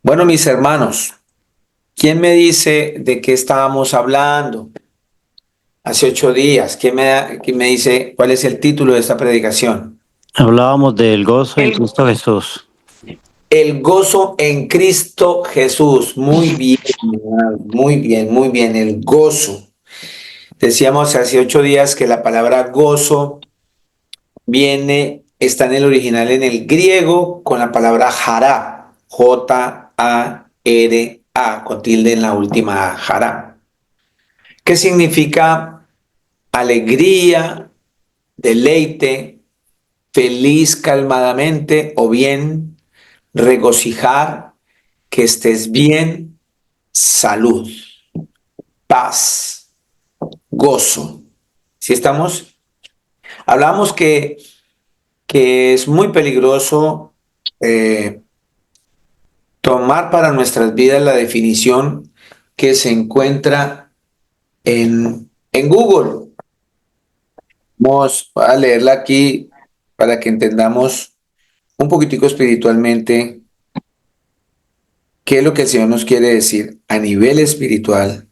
Bueno, mis hermanos, ¿quién me dice de qué estábamos hablando hace 8 días? ¿Quién me dice cuál es el título de esta predicación? Hablábamos del gozo en El, Cristo Jesús. el gozo en Cristo Jesús. Muy bien, hermano, muy bien, muy bien. El gozo. Decíamos hace 8 días que la palabra gozo está en el original en el griego con la palabra jará, Jara, con tilde en la última A, jará. ¿Qué significa alegría, deleite, feliz calmadamente o bien, regocijar, que estés bien, salud, paz, gozo? Si estamos, hablamos que es muy peligroso eh, tomar para nuestras vidas la definición que se encuentra en Google. Vamos a leerla aquí para que entendamos un poquitico espiritualmente qué es lo que el Señor nos quiere decir a nivel espiritual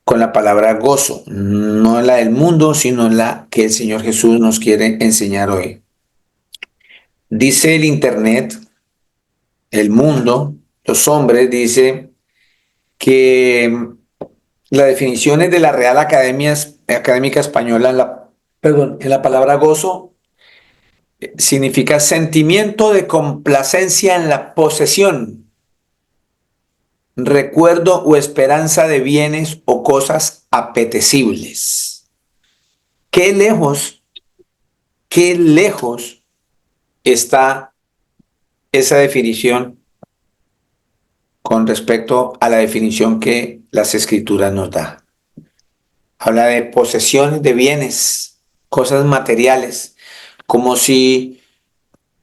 con la palabra gozo, no la del mundo, sino la que el Señor Jesús nos quiere enseñar hoy. Dice el Internet, el mundo, los hombres, dice que la definición es de la Real Académica Española, perdón, en la palabra gozo significa sentimiento de complacencia en la posesión, recuerdo o esperanza de bienes o cosas apetecibles. Qué lejos, qué lejos está esa definición con respecto a la definición que las escrituras nos da. Habla de posesiones de bienes, cosas materiales, como si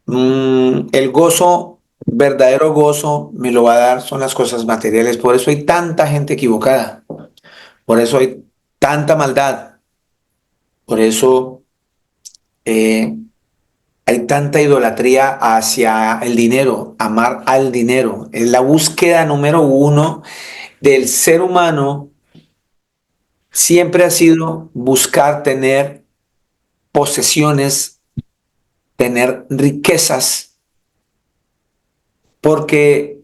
el gozo, verdadero gozo, me lo va a dar son las cosas materiales. Por eso hay tanta gente equivocada, por eso hay tanta maldad, por eso eh, hay tanta idolatría hacia el dinero, amar al dinero. Es la búsqueda número uno del ser humano, siempre ha sido buscar tener posesiones, tener riquezas, porque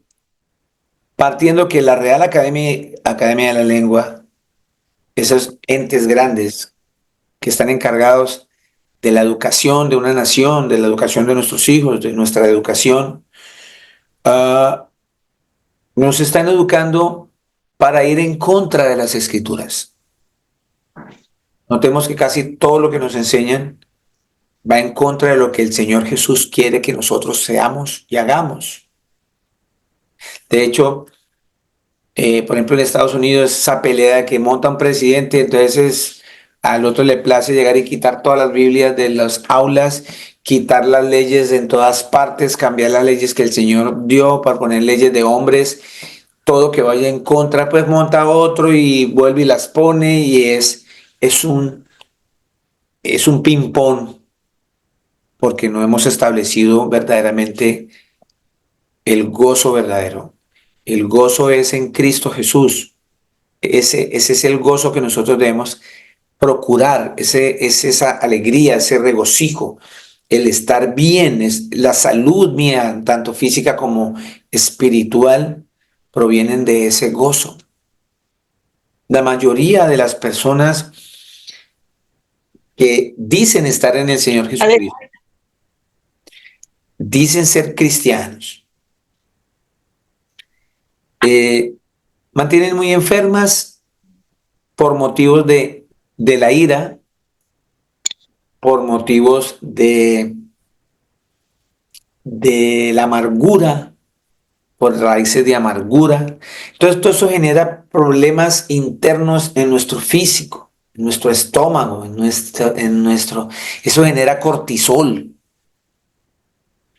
partiendo que la Real Academia de la Lengua, esos entes grandes que están encargados de la educación de una nación, de la educación de nuestros hijos, de nuestra educación, uh, nos están educando para ir en contra de las escrituras. Notemos que casi todo lo que nos enseñan va en contra de lo que el Señor Jesús quiere que nosotros seamos y hagamos. De hecho, por ejemplo, en Estados Unidos, esa pelea de que monta un presidente, entonces al otro le place llegar y quitar todas las Biblias de las aulas, quitar las leyes en todas partes, cambiar las leyes que el Señor dio para poner leyes de hombres, todo que vaya en contra, pues monta otro y vuelve y las pone y es un, es un ping-pong porque no hemos establecido verdaderamente el gozo verdadero. El gozo es en Cristo Jesús. Ese es el gozo que nosotros debemos procurar, es esa alegría, ese regocijo, el estar bien, es la salud mía, tanto física como espiritual, provienen de ese gozo. La mayoría de las personas que dicen estar en el Señor Jesucristo, dicen ser cristianos, eh, mantienen muy enfermas por motivos de la ira, por motivos de la amargura, por raíces de amargura. Entonces, todo eso genera problemas internos en nuestro físico, en nuestro estómago, eso genera cortisol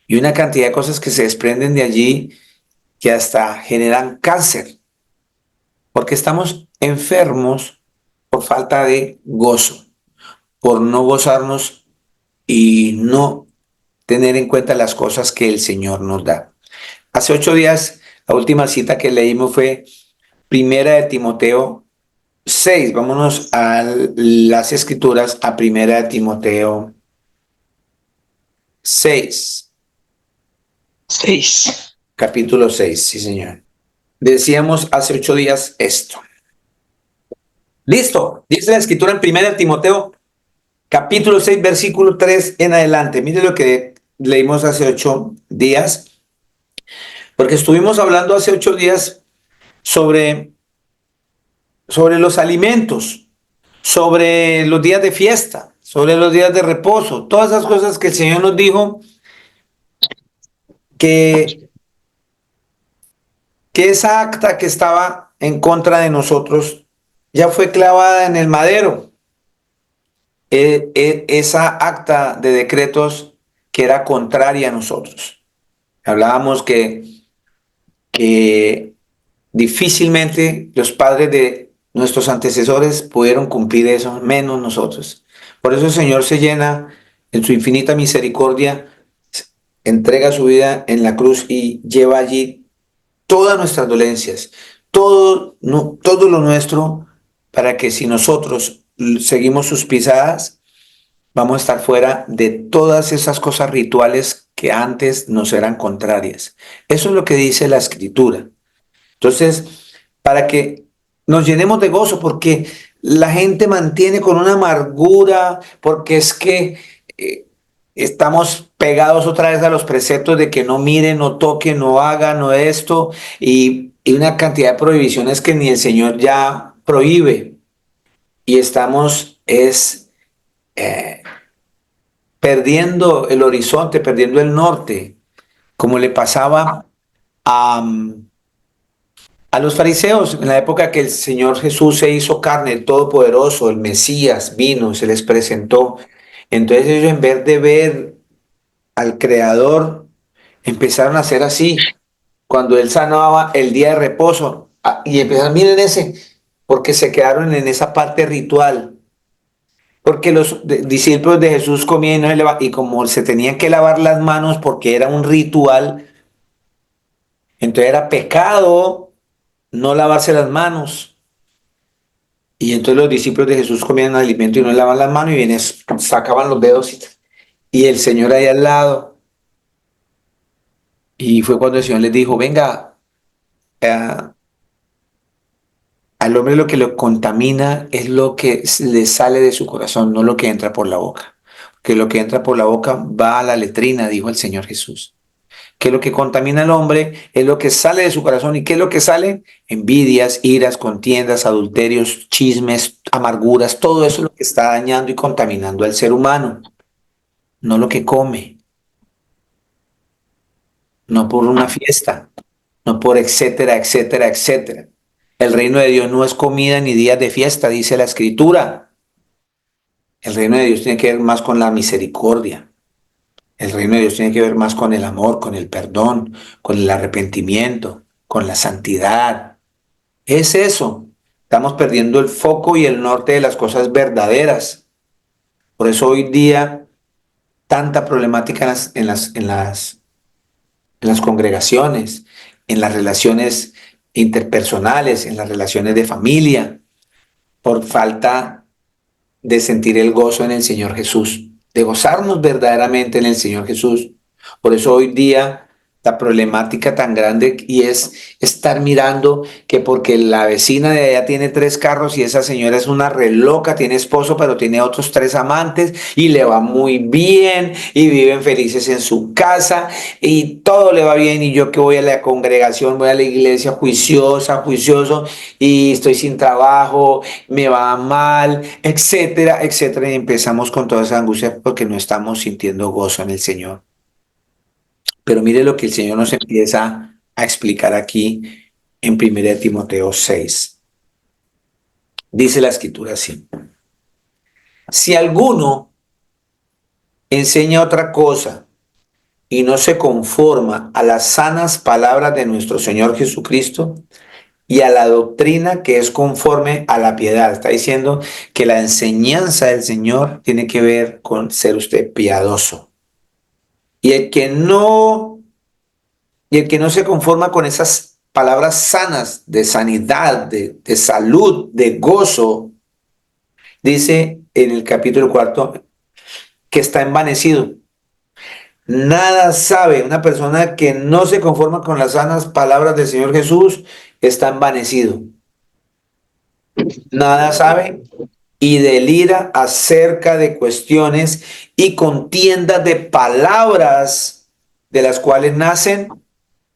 y una cantidad de cosas que se desprenden de allí que hasta generan cáncer, porque estamos enfermos por falta de gozo, por no gozarnos y no tener en cuenta las cosas que el Señor nos da. Hace 8 días, la última cita que leímos fue Primera de Timoteo 6. Vámonos a las Escrituras, a Primera de Timoteo 6, 6. capítulo 6, sí señor. Decíamos hace 8 días esto. Listo, dice la Escritura en Primera de Timoteo capítulo 6, versículo 3 en adelante. Mire lo que leímos hace 8 días, porque estuvimos hablando hace 8 días sobre los alimentos, sobre los días de fiesta, sobre los días de reposo, todas esas cosas que el Señor nos dijo que, que esa acta que estaba en contra de nosotros ya fue clavada en el madero. Esa acta de decretos que era contraria a nosotros. Hablábamos que difícilmente los padres de nuestros antecesores pudieron cumplir eso, menos nosotros. Por eso el Señor se llena en su infinita misericordia, entrega su vida en la cruz y lleva allí todas nuestras dolencias, todo, no, todo lo nuestro, para que si nosotros seguimos sus pisadas, vamos a estar fuera de todas esas cosas rituales que antes nos eran contrarias. Eso es lo que dice la Escritura. Entonces, para que nos llenemos de gozo, porque la gente mantiene con una amargura, porque es que estamos pegados otra vez a los preceptos de que no miren, no toquen, no hagan, no esto, y una cantidad de prohibiciones que ni el Señor ya prohíbe. Y estamos eh, perdiendo el horizonte, perdiendo el norte, como le pasaba a los fariseos, en la época que el Señor Jesús se hizo carne, el Todopoderoso, el Mesías, vino, se les presentó. Entonces ellos, en vez de ver al Creador, empezaron a hacer así. Cuando Él sanaba el día de reposo, y empezaron, miren ese, porque se quedaron en esa parte ritual. Porque los discípulos de Jesús comían y como se tenían que lavar las manos porque era un ritual, entonces era pecado no lavarse las manos. Y entonces los discípulos de Jesús comían alimento y no lavaban las manos y vienen, sacaban los dedos y el Señor ahí al lado. Y fue cuando el Señor les dijo, venga, al hombre lo que lo contamina es lo que le sale de su corazón, no lo que entra por la boca. Porque lo que entra por la boca va a la letrina, dijo el Señor Jesús. Que lo que contamina al hombre es lo que sale de su corazón. ¿Y qué es lo que sale? Envidias, iras, contiendas, adulterios, chismes, amarguras. Todo eso es lo que está dañando y contaminando al ser humano. No lo que come, no por una fiesta, no por etcétera, etcétera, etcétera. El reino de Dios no es comida ni días de fiesta, dice la Escritura. El reino de Dios tiene que ver más con la misericordia. El reino de Dios tiene que ver más con el amor, con el perdón, con el arrepentimiento, con la santidad. Es eso. Estamos perdiendo el foco y el norte de las cosas verdaderas. Por eso hoy día tanta problemática en las congregaciones, en las relaciones interpersonales, en las relaciones de familia, por falta de sentir el gozo en el Señor Jesús, de gozarnos verdaderamente en el Señor Jesús. Por eso hoy día la problemática tan grande y es estar mirando que porque la vecina de allá tiene 3 carros y esa señora es una re loca, tiene esposo pero tiene otros 3 amantes y le va muy bien y viven felices en su casa y todo le va bien y yo que voy a la congregación, voy a la iglesia juiciosa, juicioso y estoy sin trabajo, me va mal, etcétera, etcétera. Y empezamos con toda esa angustia porque no estamos sintiendo gozo en el Señor. Pero mire lo que el Señor nos empieza a explicar aquí en 1 Timoteo 6. Dice la Escritura así. Si alguno enseña otra cosa y no se conforma a las sanas palabras de nuestro Señor Jesucristo y a la doctrina que es conforme a la piedad. Está diciendo que la enseñanza del Señor tiene que ver con ser usted piadoso Y el que no se conforma con esas palabras sanas de sanidad, de salud, de gozo, dice en el capítulo 4 que está envanecido. Nada sabe. Una persona que no se conforma con las sanas palabras del Señor Jesús está envanecido. Nada sabe y delira acerca de cuestiones y contiendas de palabras de las cuales nacen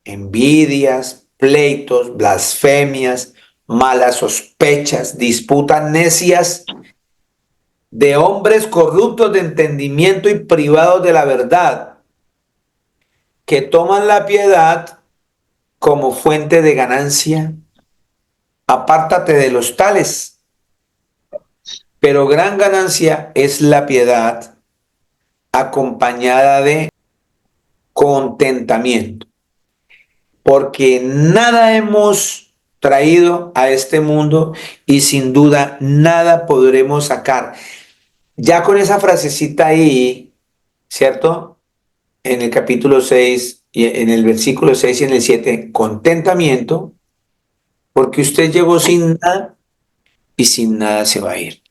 envidias, pleitos, blasfemias, malas sospechas, disputas necias de hombres corruptos de entendimiento y privados de la verdad, que toman la piedad como fuente de ganancia. Apártate de los tales, pero gran ganancia es la piedad acompañada de contentamiento, porque nada hemos traído a este mundo y sin duda nada podremos sacar. Ya con esa frasecita ahí, ¿cierto? En el capítulo 6 y en el versículo 6 y en el 7, contentamiento, porque usted llegó sin nada y sin nada se va a ir.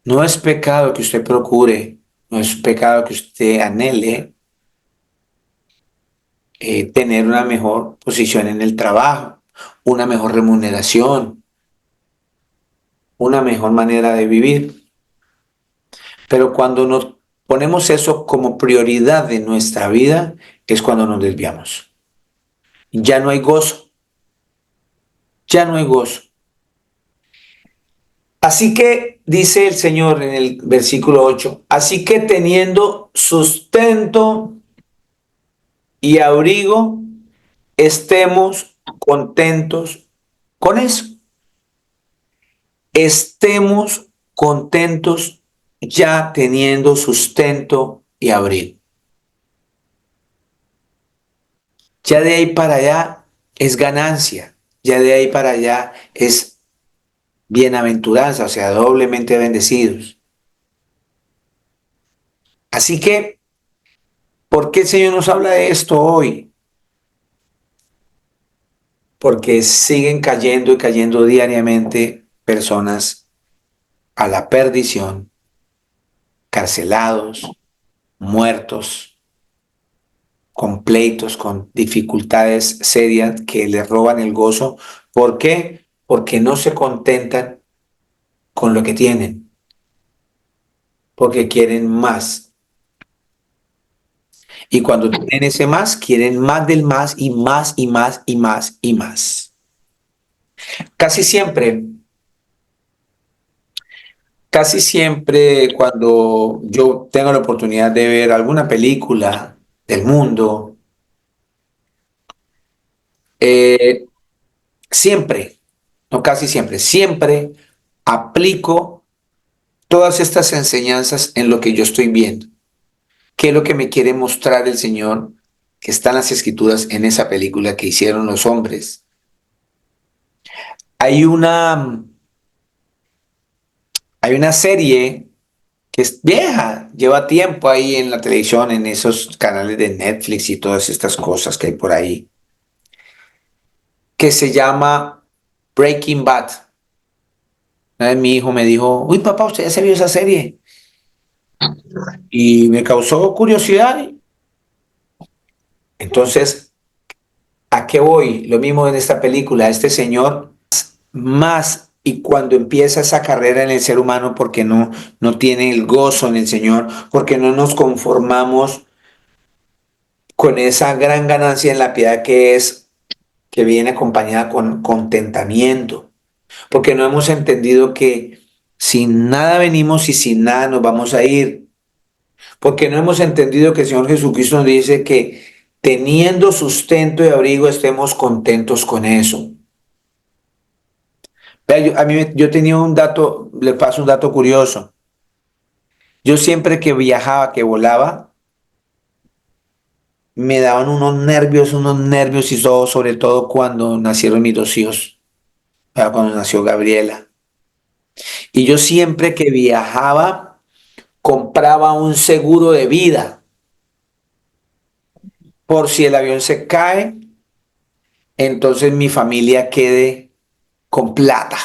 No es pecado que usted procure, no es pecado que usted anhele tener una mejor posición en el trabajo, una mejor remuneración, una mejor manera de vivir. Pero cuando nos ponemos eso como prioridad de nuestra vida, es cuando nos desviamos. Ya no hay gozo, ya no hay gozo. Así que dice el Señor en el versículo 8, así que teniendo sustento y abrigo, estemos contentos con eso. Estemos contentos ya teniendo sustento y abrigo. Ya de ahí para allá es ganancia, ya de ahí para allá es bienaventuranza, o sea, doblemente bendecidos. Así que, ¿por qué el Señor nos habla de esto hoy? Porque siguen cayendo y cayendo diariamente personas a la perdición, carcelados, muertos, con pleitos, con dificultades serias que les roban el gozo. ¿Por qué? Porque no se contentan con lo que tienen, porque quieren más. Y cuando tienen ese más, quieren más del más y más y más y más y más. Casi siempre, casi siempre cuando yo tengo la oportunidad de ver alguna película del mundo, eh, siempre, no casi siempre, siempre aplico todas estas enseñanzas en lo que yo estoy viendo. ¿Qué es lo que me quiere mostrar el Señor que está en las Escrituras en esa película que hicieron los hombres? Hay una, hay una serie que es vieja, lleva tiempo ahí en la televisión, en esos canales de Netflix y todas estas cosas que hay por ahí, que se llama Breaking Bad. Una vez mi hijo me dijo, uy papá, usted ya se vio esa serie. Y me causó curiosidad. Entonces, ¿a qué voy? Lo mismo en esta película, este señor más y cuando empieza esa carrera en el ser humano porque no tiene el gozo en el Señor, porque no nos conformamos con esa gran ganancia en la piedad que viene acompañada con contentamiento, porque no hemos entendido que sin nada venimos y sin nada nos vamos a ir, porque no hemos entendido que el Señor Jesucristo nos dice que teniendo sustento y abrigo estemos contentos con eso. Vea, yo tenía un dato, le paso un dato curioso. Yo siempre que viajaba, que volaba, me daban unos nervios y todo, sobre todo cuando nacieron mis dos hijos, cuando nació Gabriela. Y yo siempre que viajaba, compraba un seguro de vida. por si el avión se cae, entonces mi familia quede con plata,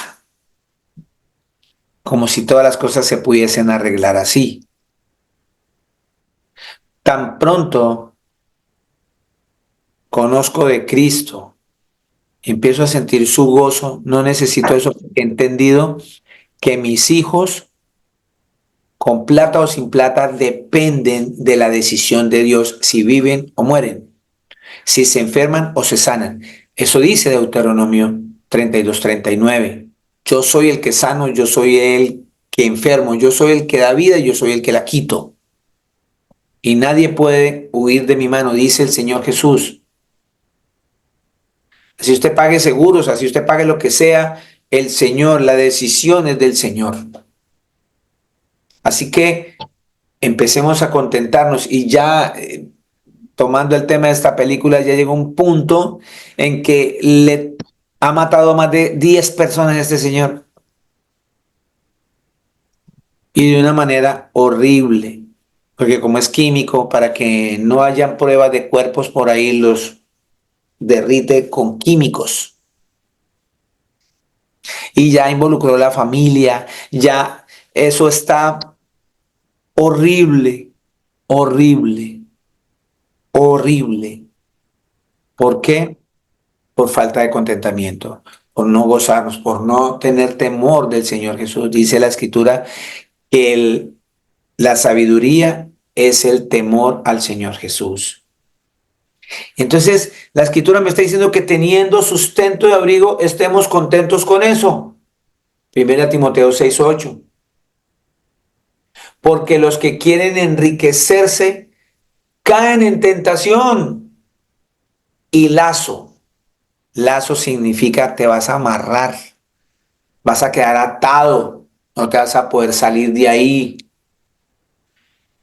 como si todas las cosas se pudiesen arreglar así. Tan pronto conozco de Cristo, empiezo a sentir su gozo, no necesito eso, porque he entendido que mis hijos, con plata o sin plata, dependen de la decisión de Dios si viven o mueren, si se enferman o se sanan. Eso dice Deuteronomio 32:39. Yo soy el que sano, yo soy el que enfermo, yo soy el que da vida y yo soy el que la quito. Y nadie puede huir de mi mano, dice el Señor Jesús. Así usted pague seguros, así usted pague lo que sea, el Señor, la decisión es del Señor. Así que empecemos a contentarnos y ya tomando el tema de esta película, ya llegó un punto en que le ha matado a más de 10 personas a este señor y de una manera horrible, porque como es químico, para que no hayan pruebas de cuerpos por ahí, los derrite con químicos y ya involucró la familia, ya eso está horrible, horrible, horrible. ¿Por qué? Por falta de contentamiento, por no gozarnos, por no tener temor del Señor Jesús. Dice la Escritura que la sabiduría es el temor al Señor Jesús. Entonces, la Escritura me está diciendo que teniendo sustento y abrigo, estemos contentos con eso. Primera Timoteo 6:8. Porque los que quieren enriquecerse caen en tentación y lazo. Lazo significa te vas a amarrar, vas a quedar atado, no te vas a poder salir de ahí.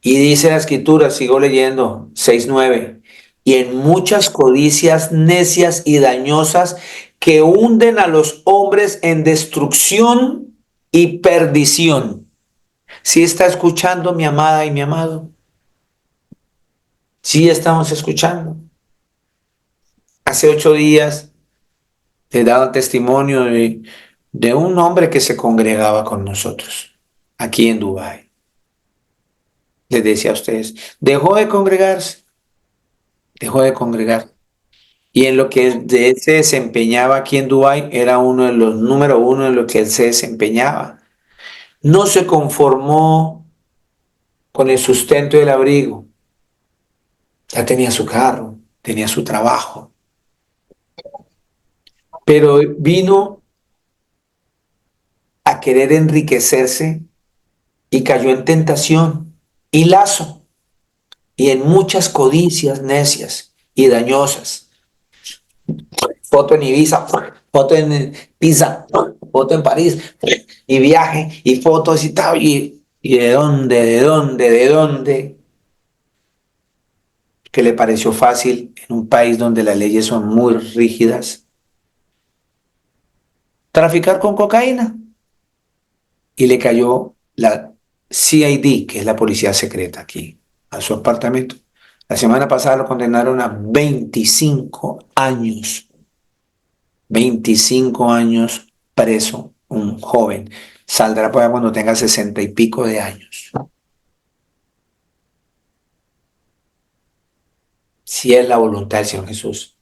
Y dice la Escritura, sigo leyendo, 6:9, y en muchas codicias necias y dañosas que hunden a los hombres en destrucción y perdición. ¿Sí está escuchando mi amada y mi amado? Sí estamos escuchando. Hace 8 días le daba testimonio de un hombre que se congregaba con nosotros aquí en Dubái. Les decía a ustedes, dejó de congregarse, dejó de congregar. Y en lo que él se desempeñaba aquí en Dubái, era uno de los número uno en lo que él se desempeñaba. No se conformó con el sustento y el abrigo. Ya tenía su carro, tenía su trabajo. Pero vino a querer enriquecerse y cayó en tentación y lazo y en muchas codicias necias y dañosas. Foto en Ibiza, foto en Pisa, foto en París, y viaje, y fotos y tal, y de dónde, que le pareció fácil en un país donde las leyes son muy rígidas, traficar con cocaína, y le cayó la CID, que es la policía secreta aquí, a su apartamento. La semana pasada lo condenaron a 25 años 25 años preso, un joven. Saldrá por allá cuando tenga 60 y pico de años. Si es la voluntad del Señor Jesús.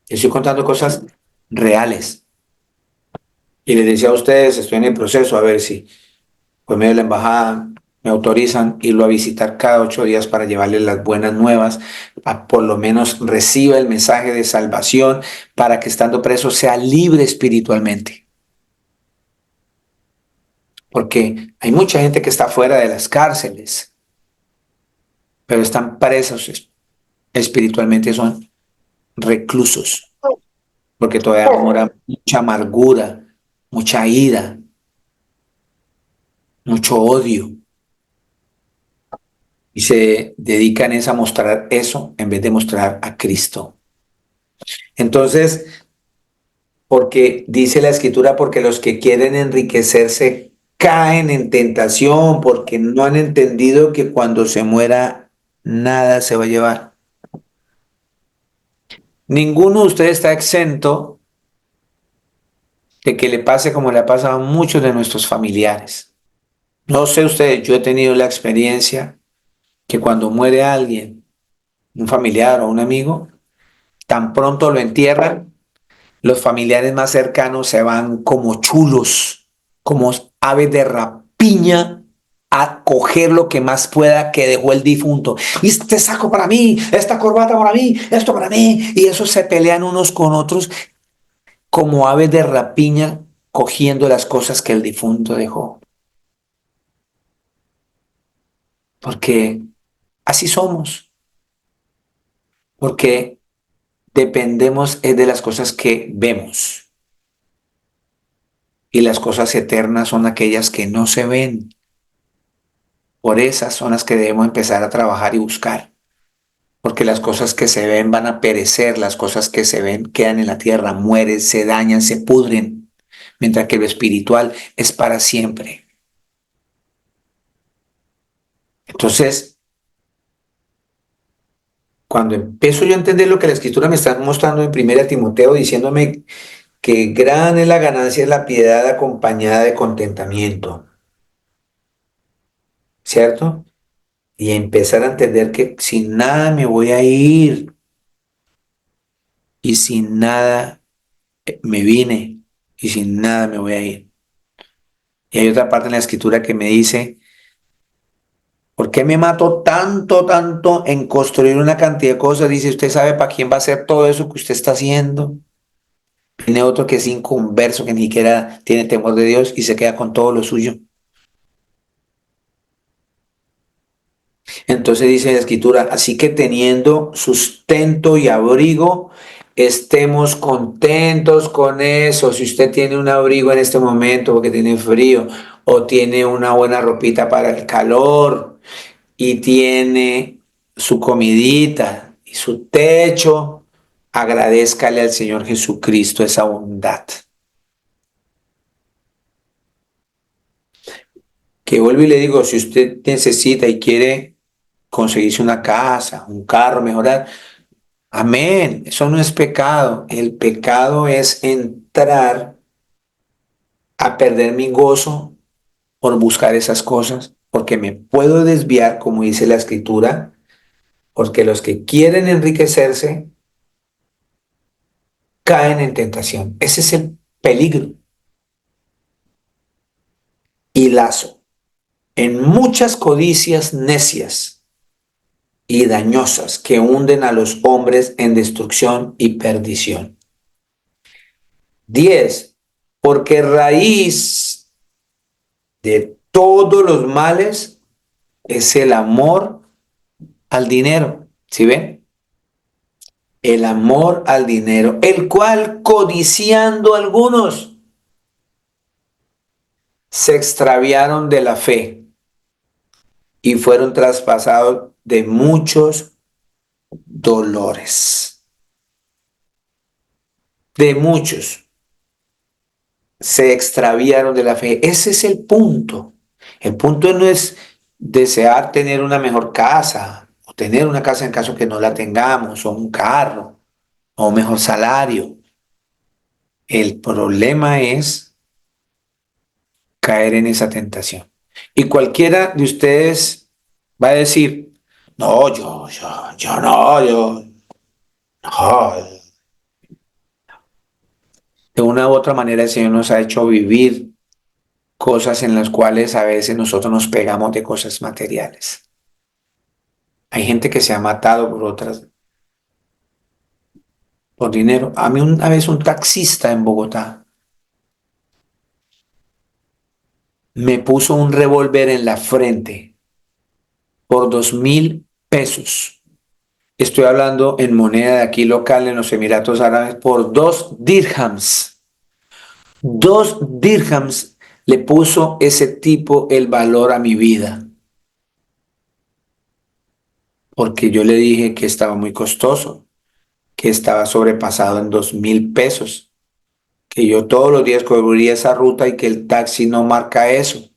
Yo estoy contando cosas reales. Y les decía a ustedes, estoy en el proceso a ver si por medio de la embajada me autorizan irlo a visitar cada 8 días para llevarle las buenas nuevas, por lo menos reciba el mensaje de salvación para que estando preso sea libre espiritualmente. Porque hay mucha gente que está fuera de las cárceles, pero están presos espiritualmente, son reclusos, porque todavía mora mucha amargura, mucha ira, mucho odio, y se dedican es a mostrar eso en vez de mostrar a Cristo. Entonces, porque dice la Escritura, porque los que quieren enriquecerse caen en tentación, porque no han entendido que cuando se muera nada se va a llevar. Ninguno de ustedes está exento de que le pase como le ha pasado a muchos de nuestros familiares. No sé ustedes, yo he tenido la experiencia que cuando muere alguien, un familiar o un amigo, tan pronto lo entierran, los familiares más cercanos se van como chulos, como aves de rapiña a coger lo que más pueda que dejó el difunto. Y este saco para mí, esta corbata para mí, esto para mí. Y eso se pelean unos con otros como aves de rapiña cogiendo las cosas que el difunto dejó. Porque así somos, porque dependemos es de las cosas que vemos. Y las cosas eternas son aquellas que no se ven. Por esas son las que debemos empezar a trabajar y buscar. Porque las cosas que se ven van a perecer, las cosas que se ven quedan en la tierra, mueren, se dañan, se pudren. Mientras que lo espiritual es para siempre. Entonces, cuando empiezo yo a entender lo que la Escritura me está mostrando en 1 Timoteo, diciéndome que gran es la ganancia de la piedad acompañada de contentamiento, ¿cierto? Y empezar a entender que sin nada me voy a ir y sin nada me vine y sin nada me voy a ir. Y hay otra parte en la escritura que me dice, ¿por qué me mato tanto, tanto en construir una cantidad de cosas? Dice, ¿usted sabe para quién va a hacer todo eso que usted está haciendo? Tiene otro que es inconverso, que ni siquiera tiene temor de Dios y se queda con todo lo suyo. Entonces dice la escritura, así que teniendo sustento y abrigo, estemos contentos con eso. Si usted tiene un abrigo en este momento porque tiene frío o tiene una buena ropita para el calor y tiene su comidita y su techo, agradézcale al Señor Jesucristo esa bondad. Que vuelvo y le digo, si usted necesita y quiere conseguirse una casa, un carro, mejorar, amén, eso no es pecado. El pecado es entrar a perder mi gozo por buscar esas cosas, porque me puedo desviar, como dice la escritura, porque los que quieren enriquecerse caen en tentación. Ese es el peligro y lazo en muchas codicias necias y dañosas que hunden a los hombres en destrucción y perdición. 10. Porque raíz de todos los males es el amor al dinero. ¿Sí ven? El amor al dinero, el cual codiciando algunos se extraviaron de la fe y fueron traspasados de muchos dolores. De muchos se extraviaron de la fe. Ese es el punto. El punto no es desear tener una mejor casa o tener una casa en caso que no la tengamos o un carro o un mejor salario. El problema es caer en esa tentación. Y cualquiera de ustedes va a decir, no, yo no, no. De una u otra manera el Señor nos ha hecho vivir cosas en las cuales a veces nosotros nos pegamos de cosas materiales. Hay gente que se ha matado por otras, por dinero. A mí una vez un taxista en Bogotá me puso un revólver en la frente por 2.000 pesos. Estoy hablando en moneda de aquí local en los Emiratos Árabes por 2 dirhams. 2 dirhams le puso ese tipo el valor a mi vida. Porque yo le dije que estaba muy costoso, que estaba sobrepasado en 2.000 pesos, que yo todos los días cubriría esa ruta y que el taxi no marca eso.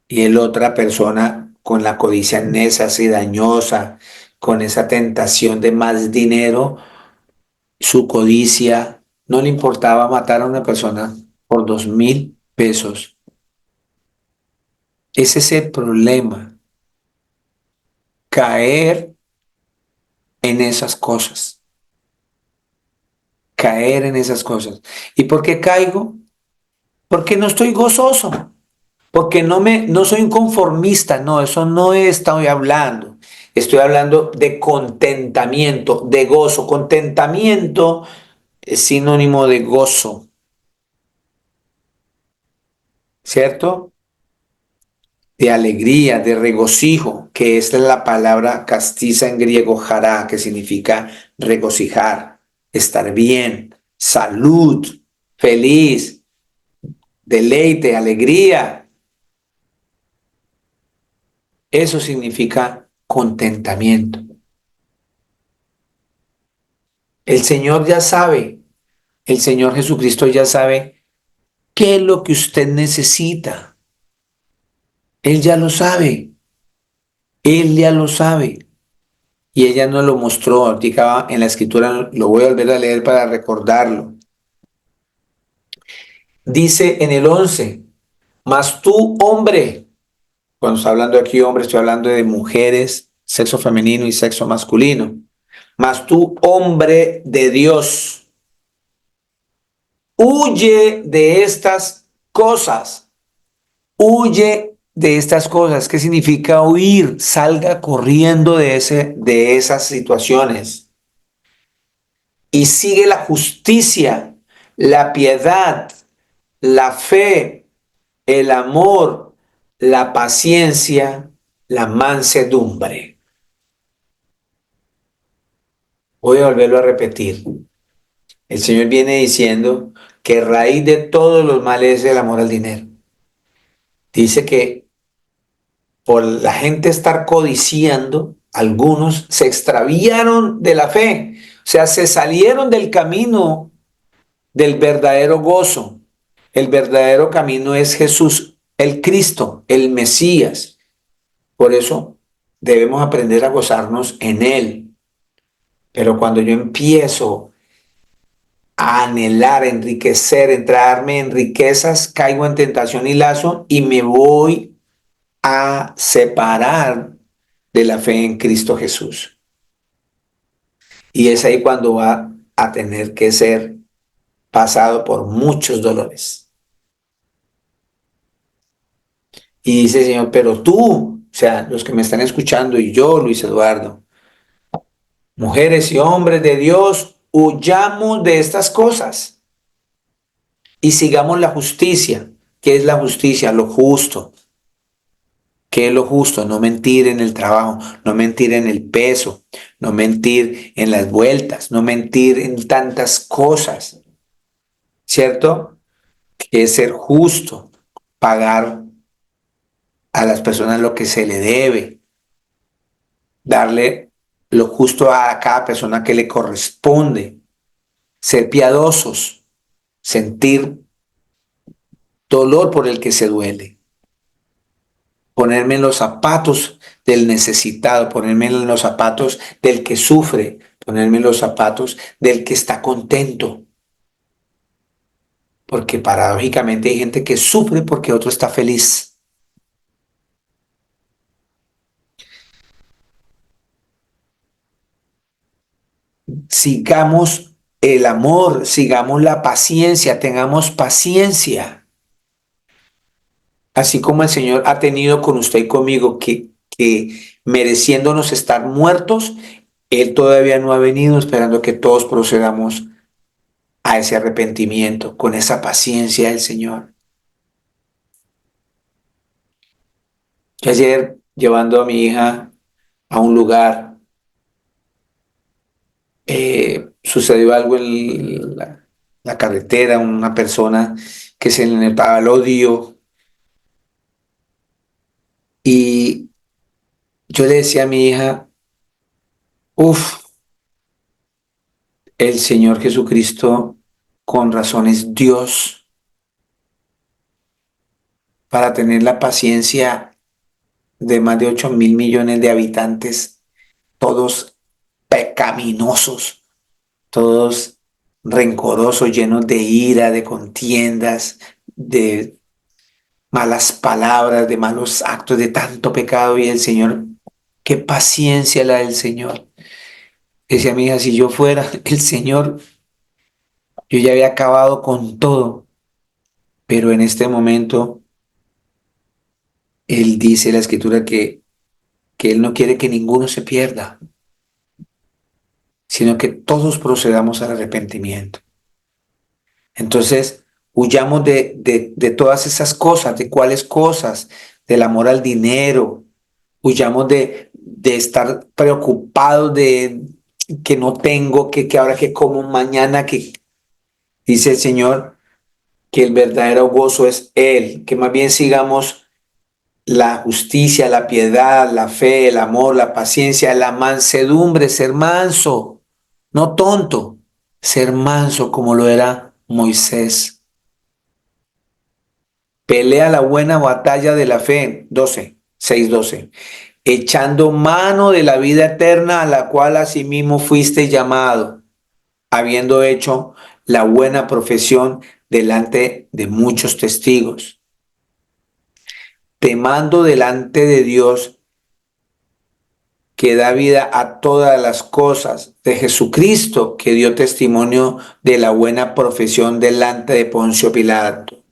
Y el otra persona con la codicia necia y dañosa, con esa tentación de más dinero, su codicia. No le importaba matar a una persona por 2.000 pesos. Ese es el problema, caer en esas cosas, caer en esas cosas. ¿Y por qué caigo? Porque no estoy gozoso, porque no soy un conformista, no, eso no estoy hablando. Estoy hablando de contentamiento, de gozo. Contentamiento es sinónimo de gozo, ¿cierto? De alegría, de regocijo, que esta es la palabra castiza en griego jará, que significa regocijar, estar bien, salud, feliz, deleite, alegría. Eso significa contentamiento. El Señor ya sabe, el Señor Jesucristo ya sabe qué es lo que usted necesita. Él ya lo sabe, Él ya lo sabe. Y ella nos lo mostró, ahorita en la escritura, lo voy a volver a leer para recordarlo. Dice en el 11, mas tú, hombre, cuando está hablando aquí hombre, estoy hablando de mujeres, sexo femenino y sexo masculino. Mas tú, hombre de Dios, huye de estas cosas. Huye de estas cosas. ¿Qué significa huir? Salga corriendo de esas situaciones y sigue la justicia, la piedad, la fe, el amor, la paciencia, la mansedumbre. Voy a volverlo a repetir. El Señor viene diciendo que raíz de todos los males es el amor al dinero. Dice que por la gente estar codiciando, algunos se extraviaron de la fe, o sea, se salieron del camino del verdadero gozo. El verdadero camino es Jesús, el Cristo, el Mesías. Por eso debemos aprender a gozarnos en Él. Pero cuando yo empiezo a anhelar, enriquecer, entrarme en riquezas, caigo en tentación y lazo y me voy a separar de la fe en Cristo Jesús. Y es ahí cuando va a tener que ser pasado por muchos dolores. Y dice el Señor, pero tú, o sea, los que me están escuchando y yo, Luis Eduardo, mujeres y hombres de Dios, huyamos de estas cosas y sigamos la justicia. ¿Qué es la justicia? Lo justo. ¿Qué es lo justo? No mentir en el trabajo, no mentir en el peso, no mentir en las vueltas, no mentir en tantas cosas, ¿cierto? Que es ser justo, pagar a las personas lo que se le debe, darle lo justo a cada persona que le corresponde, ser piadosos, sentir dolor por el que se duele, ponerme en los zapatos del necesitado, ponerme en los zapatos del que sufre, ponerme en los zapatos del que está contento. Porque paradójicamente hay gente que sufre porque otro está feliz. Sigamos el amor, sigamos la paciencia, tengamos paciencia. Así como el Señor ha tenido con usted y conmigo que mereciéndonos estar muertos, Él todavía no ha venido esperando que todos procedamos a ese arrepentimiento, con esa paciencia del Señor. Yo ayer, llevando a mi hija a un lugar, sucedió algo en la carretera, una persona que se le notaba el odio y yo le decía a mi hija, uff, el Señor Jesucristo con razón es Dios para tener la paciencia de más de 8.000 millones de habitantes todos pecaminosos, todos rencorosos, llenos de ira, de contiendas, de malas palabras, de malos actos, de tanto pecado. Y el Señor, qué paciencia la del Señor. Decía mi hija, si yo fuera el Señor, yo ya había acabado con todo. Pero en este momento, Él dice en la Escritura que Él no quiere que ninguno se pierda, sino que todos procedamos al arrepentimiento. Entonces, huyamos de todas esas cosas. ¿De cuáles cosas? Del amor al dinero. Huyamos de estar preocupados de que no tengo, que ahora que como mañana, que dice el Señor que el verdadero gozo es Él, que más bien sigamos la justicia, la piedad, la fe, el amor, la paciencia, la mansedumbre, ser manso, no tonto, ser manso como lo era Moisés. Pelea la buena batalla de la fe, 12, echando mano de la vida eterna a la cual asimismo fuiste llamado, habiendo hecho la buena profesión delante de muchos testigos. Te mando delante de Dios que da vida a todas las cosas, de Jesucristo que dio testimonio de la buena profesión delante de Poncio Pilato,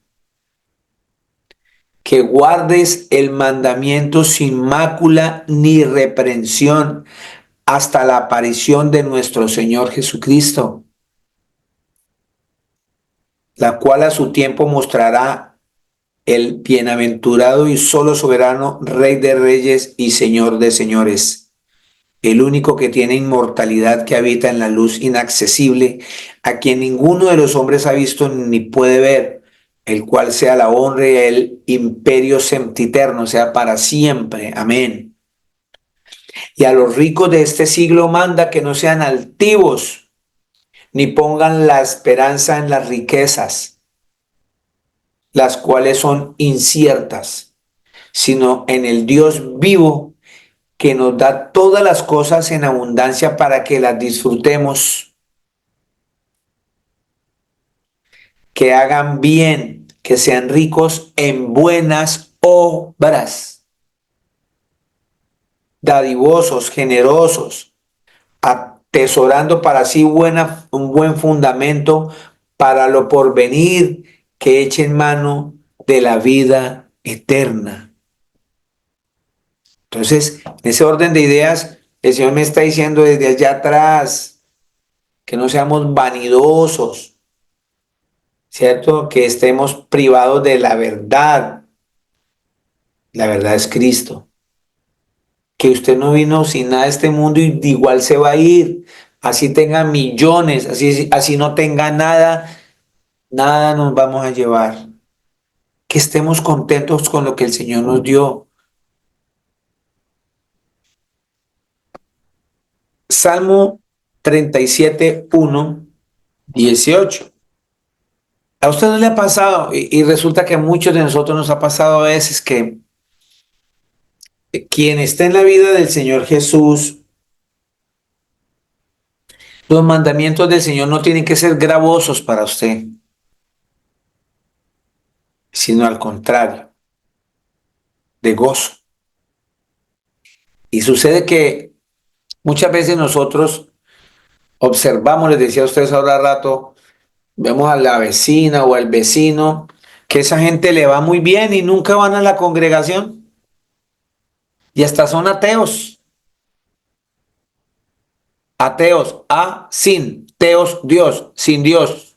que guardes el mandamiento sin mácula ni reprensión hasta la aparición de nuestro Señor Jesucristo, la cual a su tiempo mostrará el bienaventurado y solo soberano Rey de Reyes y Señor de Señores, el único que tiene inmortalidad, que habita en la luz inaccesible, a quien ninguno de los hombres ha visto ni puede ver, el cual sea la honra y el imperio sempiterno, sea para siempre. Amén. Y a los ricos de este siglo manda que no sean altivos, ni pongan la esperanza en las riquezas, las cuales son inciertas, sino en el Dios vivo, que nos da todas las cosas en abundancia para que las disfrutemos, que hagan bien, que sean ricos en buenas obras, dadivosos, generosos, atesorando para sí un buen fundamento para lo porvenir, que echen mano de la vida eterna. Entonces, en ese orden de ideas, el Señor me está diciendo desde allá atrás que no seamos vanidosos, ¿cierto? Que estemos privados de la verdad. La verdad es Cristo. Que usted no vino sin nada a este mundo y igual se va a ir. Así tenga millones, así no tenga nada, nada nos vamos a llevar. Que estemos contentos con lo que el Señor nos dio. Salmo 37, 1, 18. ¿A usted no le ha pasado? Y resulta que a muchos de nosotros nos ha pasado a veces que quien está en la vida del Señor Jesús, los mandamientos del Señor no tienen que ser gravosos para usted, sino al contrario, de gozo. Y sucede que muchas veces nosotros observamos, les decía a ustedes ahora rato, vemos a la vecina o al vecino, que esa gente le va muy bien y nunca van a la congregación y hasta son ateos. Ateos, sin, teos, Dios, sin Dios.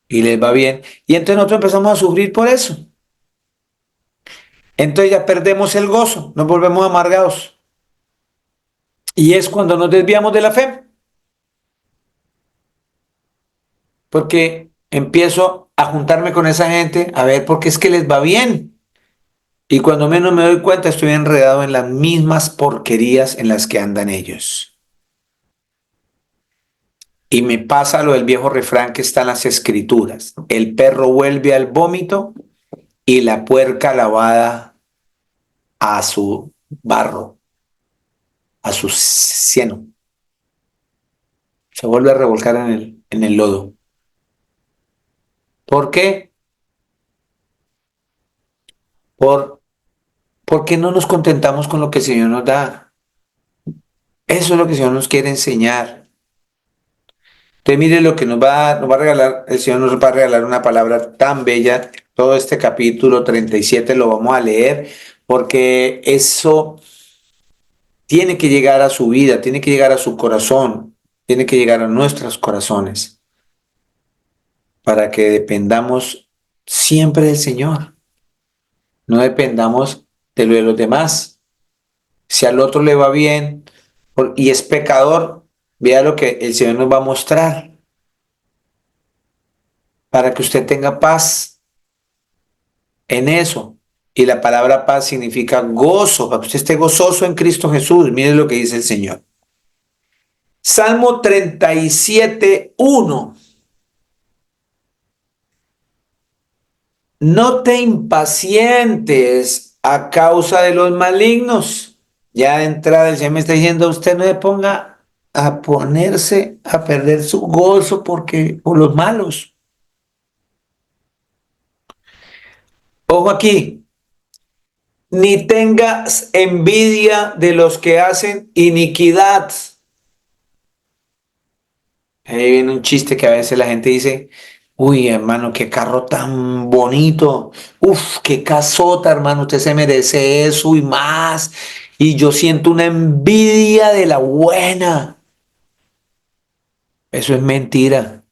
Y les va bien. Y entonces nosotros empezamos a sufrir por eso. Entonces ya perdemos el gozo, nos volvemos amargados. Y es cuando nos desviamos de la fe. Porque empiezo a juntarme con esa gente a ver por qué es que les va bien. Y cuando menos me doy cuenta, estoy enredado en las mismas porquerías en las que andan ellos. Y me pasa lo del viejo refrán que está en las escrituras. El perro vuelve al vómito y la puerca lavada a su barro, a su cieno. Se vuelve a revolcar en el lodo. ¿Por qué? Por, porque no nos contentamos con lo que el Señor nos da. Eso es lo que el Señor nos quiere enseñar. Entonces mire lo que nos va a regalar, el Señor nos va a regalar una palabra tan bella. Todo este capítulo 37 lo vamos a leer porque eso tiene que llegar a su vida, tiene que llegar a su corazón, tiene que llegar a nuestros corazones para que dependamos siempre del Señor. No dependamos de lo de los demás. Si al otro le va bien y es pecador, vea lo que el Señor nos va a mostrar para que usted tenga paz en eso. Y la palabra paz significa gozo, para que usted esté gozoso en Cristo Jesús. Mire lo que dice el Señor. Salmo 37:1. No te impacientes a causa de los malignos. Ya de entrada el Señor me está diciendo, usted no se ponga a ponerse a perder su gozo por los malos. Ojo aquí, ni tengas envidia de los que hacen iniquidad. Ahí viene un chiste que a veces la gente dice, uy, hermano, qué carro tan bonito. Uf, qué casota, hermano, usted se merece eso y más. Y yo siento una envidia de la buena. Eso es mentira.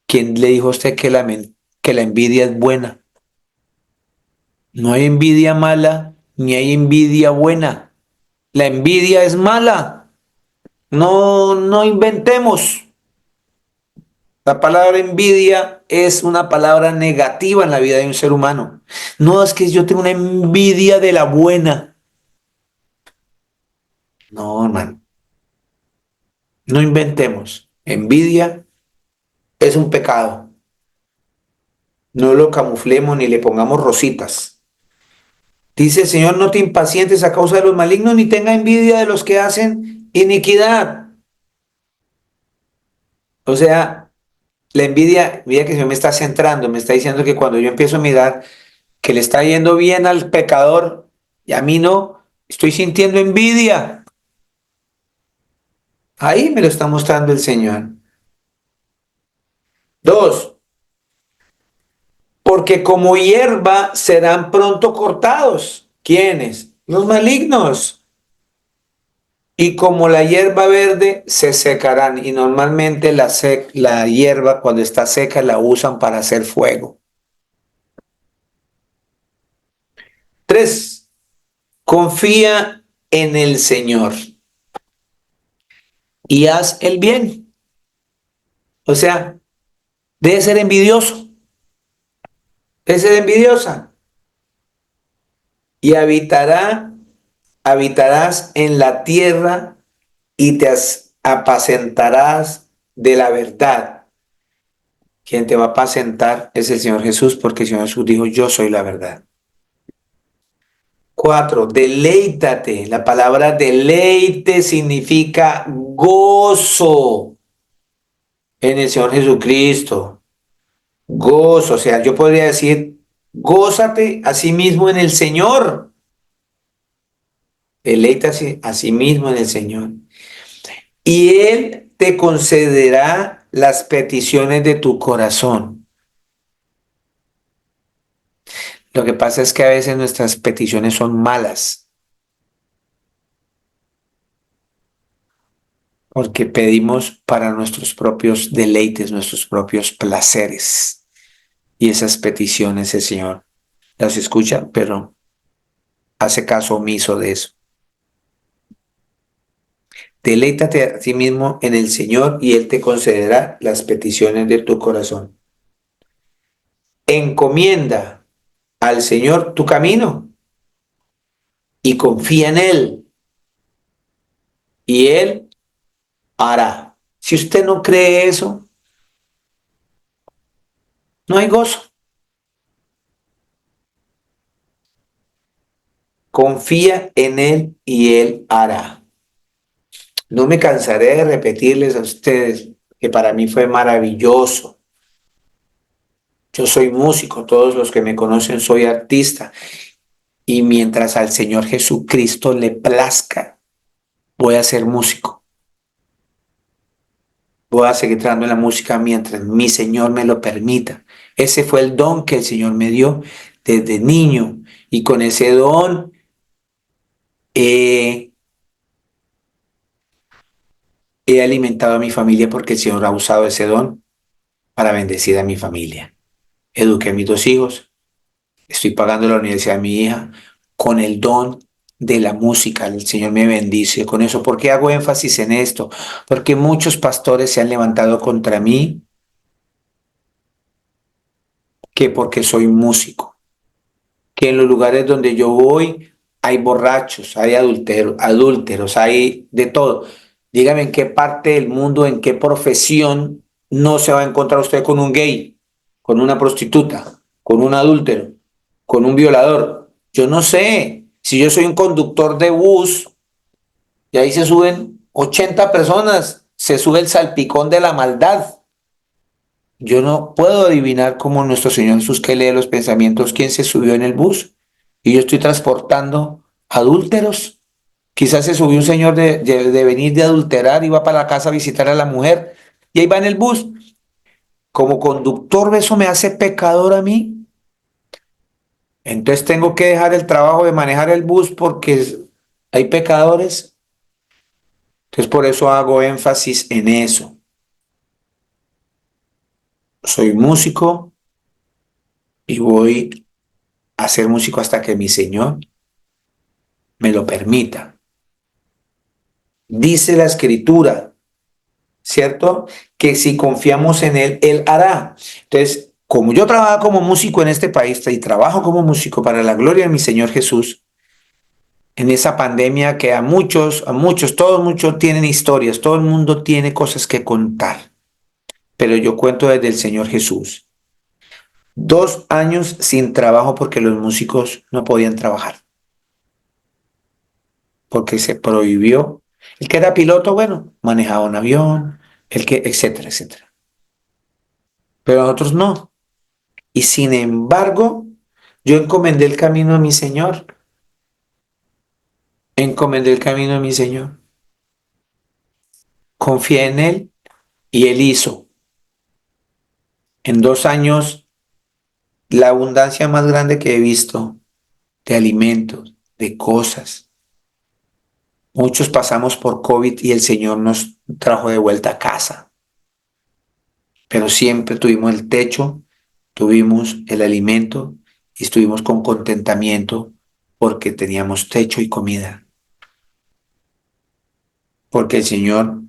¿Quién le dijo a usted que que la envidia es buena? No hay envidia mala, ni hay envidia buena. La envidia es mala. No, no inventemos. La palabra envidia es una palabra negativa en la vida de un ser humano. No es que yo tengo una envidia de la buena. No, hermano. No inventemos. Envidia es un pecado. No lo camuflemos ni le pongamos rositas. Dice el Señor, no te impacientes a causa de los malignos ni tenga envidia de los que hacen iniquidad. O sea, la envidia, mira que el Señor me está centrando, me está diciendo que cuando yo empiezo a mirar que le está yendo bien al pecador y a mí no, estoy sintiendo envidia. Ahí me lo está mostrando el Señor. Dos, porque como hierba serán pronto cortados. ¿Quiénes? Los malignos. Y como la hierba verde se secarán. Y normalmente la hierba cuando está seca la usan para hacer fuego. Tres, confía en el Señor y haz el bien. O sea, debe ser envidioso, debe ser envidiosa. Y habitarás en la tierra y te apacentarás de la verdad. Quien te va a apacentar es el Señor Jesús, porque el Señor Jesús dijo, yo soy la verdad. Cuatro, deleítate. La palabra deleite significa gozo en el Señor Jesucristo. Gozo, o sea, yo podría decir, gózate a sí mismo en el Señor. Deleítase a sí mismo en el Señor. Y Él te concederá las peticiones de tu corazón. Lo que pasa es que a veces nuestras peticiones son malas, porque pedimos para nuestros propios deleites, nuestros propios placeres. Y esas peticiones el Señor las escucha, pero hace caso omiso de eso. Deleítate a ti mismo en el Señor y Él te concederá las peticiones de tu corazón. Encomienda al Señor tu camino y confía en Él y Él hará. Si usted no cree eso, no hay gozo. Confía en Él y Él hará. No me cansaré de repetirles a ustedes que para mí fue maravilloso. Yo soy músico, todos los que me conocen soy artista. Y mientras al Señor Jesucristo le plazca, voy a ser músico. Voy a seguir trabajando en la música mientras mi Señor me lo permita. Ese fue el don que el Señor me dio desde niño. Y con ese don he, he alimentado a mi familia porque el Señor ha usado ese don para bendecir a mi familia. Eduqué a mis 2 hijos, estoy pagando la universidad de mi hija con el don de la música. El Señor me bendice con eso. ¿Por qué hago énfasis en esto? Porque muchos pastores se han levantado contra mí que porque soy músico, que en los lugares donde yo voy hay borrachos, hay adúlteros, hay de todo. Dígame en qué parte del mundo, en qué profesión no se va a encontrar usted con un gay, con una prostituta, con un adúltero, con un violador. Yo no sé. Si yo soy un conductor de bus y ahí se suben 80 personas, se sube el salpicón de la maldad. Yo no puedo adivinar cómo nuestro Señor Jesús, que lee los pensamientos, quién se subió en el bus. Y yo estoy transportando adúlteros. Quizás se subió un señor de venir de adulterar y va para la casa a visitar a la mujer. Y ahí va en el bus. Como conductor, eso me hace pecador a mí. Entonces tengo que dejar el trabajo de manejar el bus porque hay pecadores. Entonces por eso hago énfasis en eso. Soy músico y voy a ser músico hasta que mi Señor me lo permita. Dice la Escritura, ¿cierto? Que si confiamos en Él, Él hará. Entonces, como yo trabajo como músico en este país y trabajo como músico para la gloria de mi Señor Jesús, en esa pandemia que a muchos, todos muchos tienen historias, todo el mundo tiene cosas que contar, pero yo cuento desde el Señor Jesús. 2 años sin trabajo porque los músicos no podían trabajar, porque se prohibió. El que era piloto, bueno, manejaba un avión, el que, etcétera, etcétera. Pero nosotros no. Y sin embargo, yo encomendé el camino a mi Señor. Encomendé el camino a mi Señor. Confié en Él y Él hizo. En 2 años, la abundancia más grande que he visto de alimentos, de cosas. Muchos pasamos por COVID y el Señor nos trajo de vuelta a casa. Pero siempre tuvimos el techo, tuvimos el alimento y estuvimos con contentamiento porque teníamos techo y comida. Porque el Señor,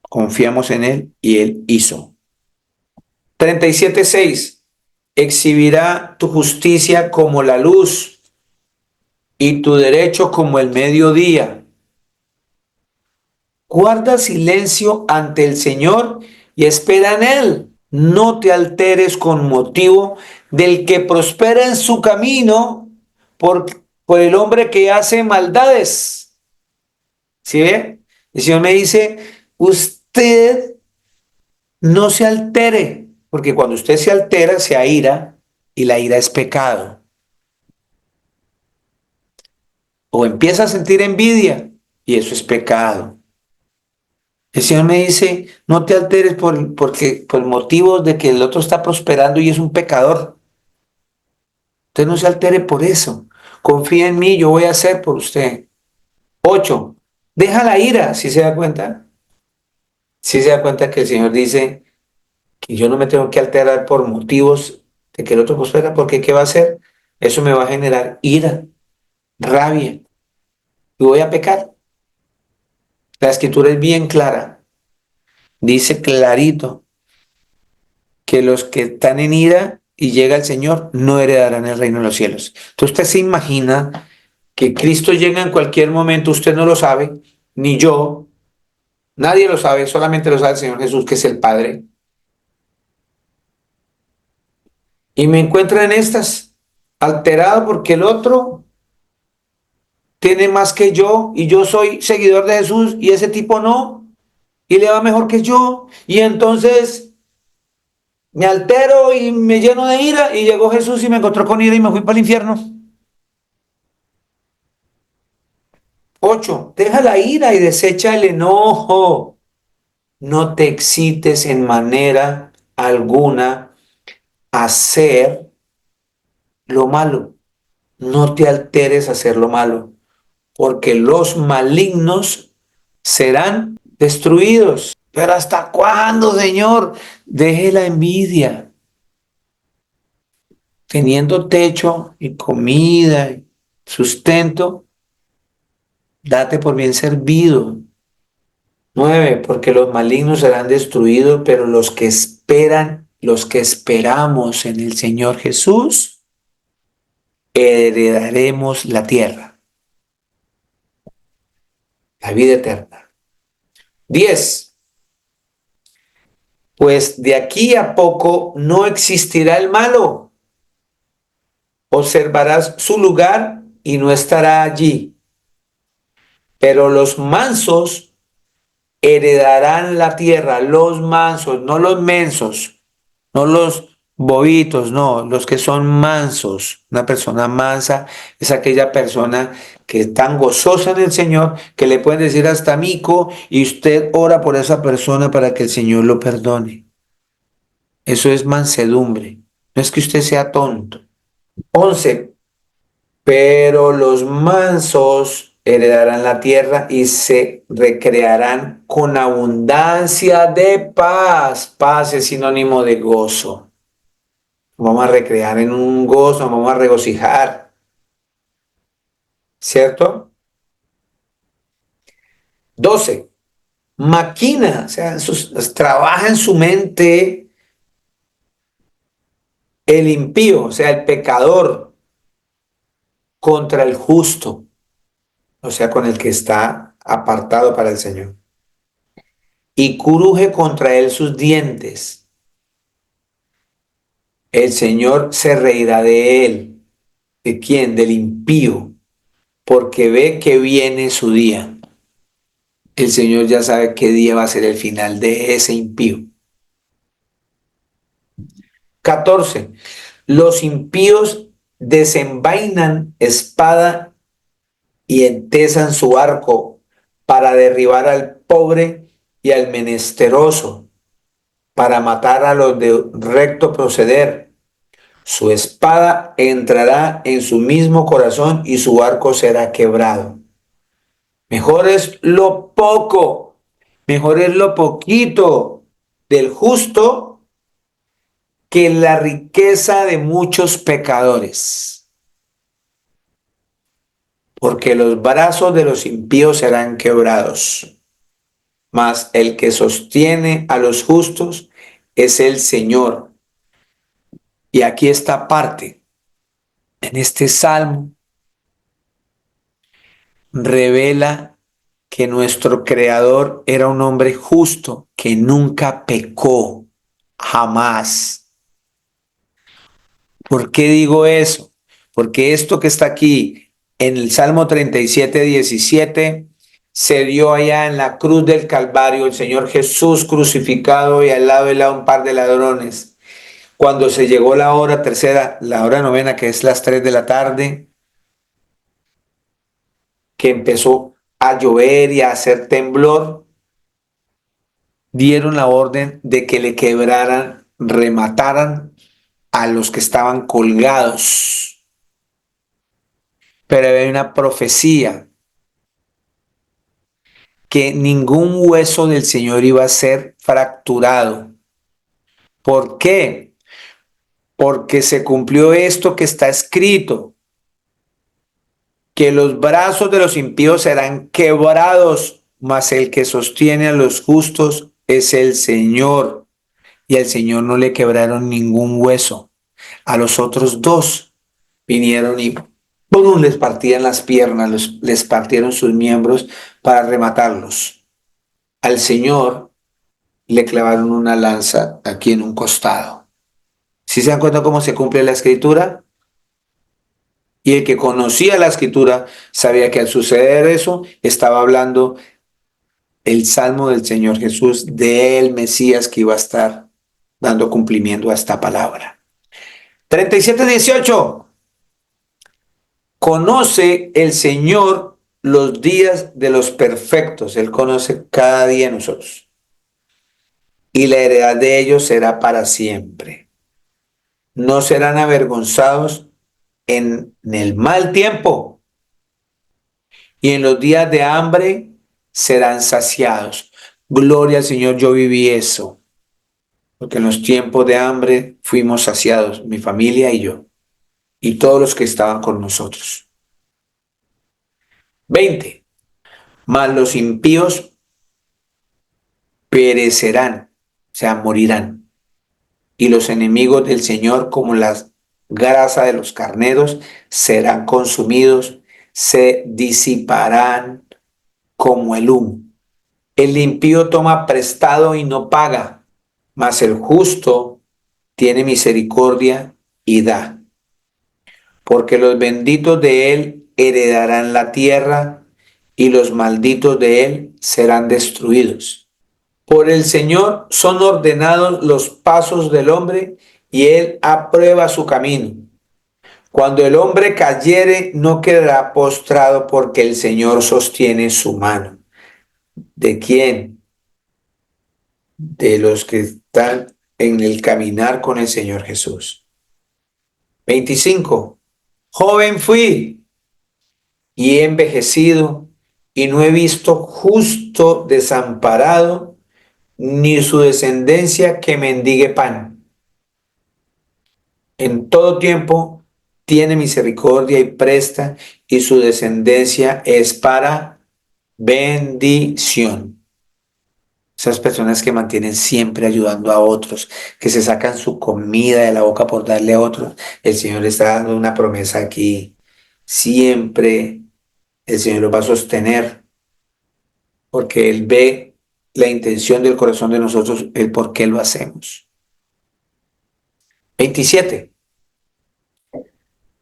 confiamos en Él y Él hizo. 37:6. Exhibirá tu justicia como la luz y tu derecho como el mediodía. Guarda silencio ante el Señor y espera en Él. No te alteres con motivo del que prospera en su camino por el hombre que hace maldades. ¿Sí ve? El Señor me dice, usted no se altere, porque cuando usted se altera, se aira, y la ira es pecado. O empieza a sentir envidia, y eso es pecado. El Señor me dice, no te alteres por motivos de que el otro está prosperando y es un pecador. Usted no se altere por eso. Confía en mí, yo voy a hacer por usted. 8. Deja la ira, si se da cuenta. Si se da cuenta que el Señor dice que yo no me tengo que alterar por motivos de que el otro prospera, porque ¿qué va a hacer? Eso me va a generar ira, rabia, y voy a pecar. La escritura es bien clara. Dice clarito que los que están en ira y llega el Señor no heredarán el reino de los cielos. Entonces usted se imagina que Cristo llega en cualquier momento, usted no lo sabe, ni yo, nadie lo sabe, solamente lo sabe el Señor Jesús, que es el Padre. Y me encuentra en estas. alterado porque el otro tiene más que yo y yo soy seguidor de Jesús y ese tipo no, y le va mejor que yo, y entonces me altero y me lleno de ira y llegó Jesús y me encontró con ira y me fui para el infierno. 8. Deja la ira y desecha el enojo. No te excites en manera alguna a hacer lo malo. No te alteres a hacer lo malo, porque los malignos serán destruidos. Pero ¿hasta cuándo, Señor? Deje la envidia. Teniendo techo y comida y sustento, date por bien servido. 9. Porque los malignos serán destruidos, pero los que esperan, los que esperamos en el Señor Jesús, heredaremos la tierra, la vida eterna. 10. Pues de aquí a poco no existirá el malo. Observarás su lugar y no estará allí. Pero los mansos heredarán la tierra, los mansos, no los mensos, no los bobitos, no, los que son mansos. Una persona mansa es aquella persona que es tan gozosa en el Señor que le pueden decir hasta mico y usted ora por esa persona para que el Señor lo perdone. Eso es mansedumbre. No es que usted sea tonto. 11. Pero los mansos heredarán la tierra y se recrearán con abundancia de paz. Paz es sinónimo de gozo. Vamos a recrear en un gozo, vamos a regocijar, ¿cierto? 12. Maquina, o sea, trabaja en su mente el impío, o sea, el pecador, contra el justo, o sea, con el que está apartado para el Señor. Y cruje contra él sus dientes. El Señor se reirá de él. ¿De quién? Del impío, porque ve que viene su día. El Señor ya sabe qué día va a ser el final de ese impío. 14. Los impíos desenvainan espada y entesan su arco para derribar al pobre y al menesteroso, para matar a los de recto proceder. Su espada entrará en su mismo corazón y su arco será quebrado. Mejor es lo poco, mejor es lo poquito del justo que la riqueza de muchos pecadores. Porque los brazos de los impíos serán quebrados, mas el que sostiene a los justos es el Señor. Y aquí esta parte, en este salmo, revela que nuestro Creador era un hombre justo que nunca pecó, jamás. ¿Por qué digo eso? Porque esto que está aquí en el Salmo 37:17 se dio allá en la cruz del Calvario, el Señor Jesús crucificado y al lado de él un par de ladrones. Cuando se llegó la hora tercera, la hora novena, que es las 3 de la tarde, que empezó a llover y a hacer temblor, dieron la orden de que le quebraran, remataran a los que estaban colgados. Pero había una profecía que ningún hueso del Señor iba a ser fracturado. ¿Por qué? Porque se cumplió esto que está escrito, que los brazos de los impíos serán quebrados, mas el que sostiene a los justos es el Señor. Y al Señor no le quebraron ningún hueso. A los otros dos vinieron y ¡pum!, les partían las piernas, les partieron sus miembros para rematarlos. Al Señor le clavaron una lanza aquí en un costado. ¿Sí se dan cuenta cómo se cumple la escritura? Y el que conocía la escritura sabía que al suceder eso estaba hablando el salmo del Señor Jesús, del Mesías que iba a estar dando cumplimiento a esta palabra. 37:18. Conoce el Señor los días de los perfectos. Él conoce cada día de nosotros. Y la heredad de ellos será para siempre. No serán avergonzados en el mal tiempo, y en los días de hambre serán saciados. Gloria al Señor, yo viví eso, porque en los tiempos de hambre fuimos saciados, mi familia y yo, y todos los que estaban con nosotros. 20. Mas los impíos perecerán, o sea, morirán, y los enemigos del Señor, como la grasa de los carneros, serán consumidos, se disiparán como el humo. El impío toma prestado y no paga, mas el justo tiene misericordia y da. Porque los benditos de él heredarán la tierra, y los malditos de él serán destruidos. Por el Señor son ordenados los pasos del hombre, y él aprueba su camino. Cuando el hombre cayere, no quedará postrado, porque el Señor sostiene su mano. ¿De quién? De los que están en el caminar con el Señor Jesús. 25. Joven fui y he envejecido, y no he visto justo desamparado, ni su descendencia que mendigue pan. En todo tiempo tiene misericordia y presta, y su descendencia es para bendición. Esas personas que mantienen siempre ayudando a otros, que se sacan su comida de la boca por darle a otros. El Señor está dando una promesa aquí. Siempre el Señor los va a sostener, porque Él ve la intención del corazón de nosotros, el por qué lo hacemos. 27.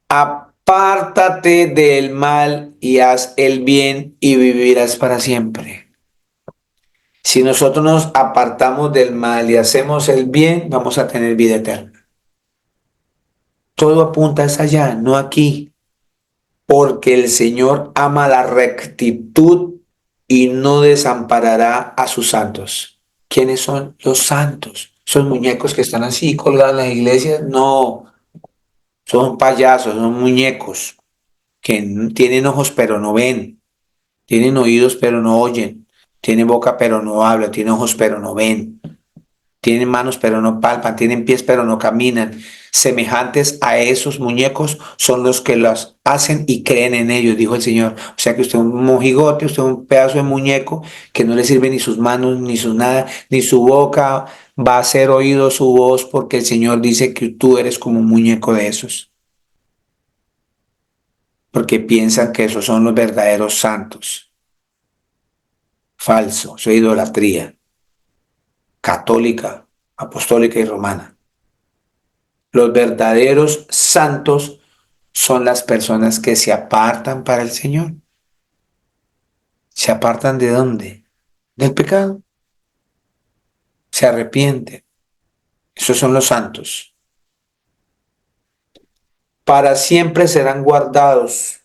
Apártate del mal y haz el bien, y vivirás para siempre. Si nosotros nos apartamos del mal y hacemos el bien, vamos a tener vida eterna. Todo apunta hacia allá, no aquí, porque el Señor ama la rectitud y no desamparará a sus santos. ¿Quiénes son los santos? ¿Son muñecos que están así colgados en las iglesias? No, son payasos, son muñecos que tienen ojos pero no ven, tienen oídos pero no oyen, tienen boca pero no hablan, tienen ojos pero no ven. Tienen manos pero no palpan, tienen pies pero no caminan. Semejantes a esos muñecos son los que los hacen y creen en ellos, dijo el Señor. O sea que usted es un mojigote, usted es un pedazo de muñeco que no le sirve ni sus manos, ni su nada, ni su boca va a hacer oído su voz, porque el Señor dice que tú eres como un muñeco de esos. Porque piensan que esos son los verdaderos santos. Falso, eso es idolatría católica, apostólica y romana. Los verdaderos santos son las personas que se apartan para el Señor. ¿Se apartan de dónde? Del pecado. Se arrepienten. Esos son los santos. Para siempre serán guardados,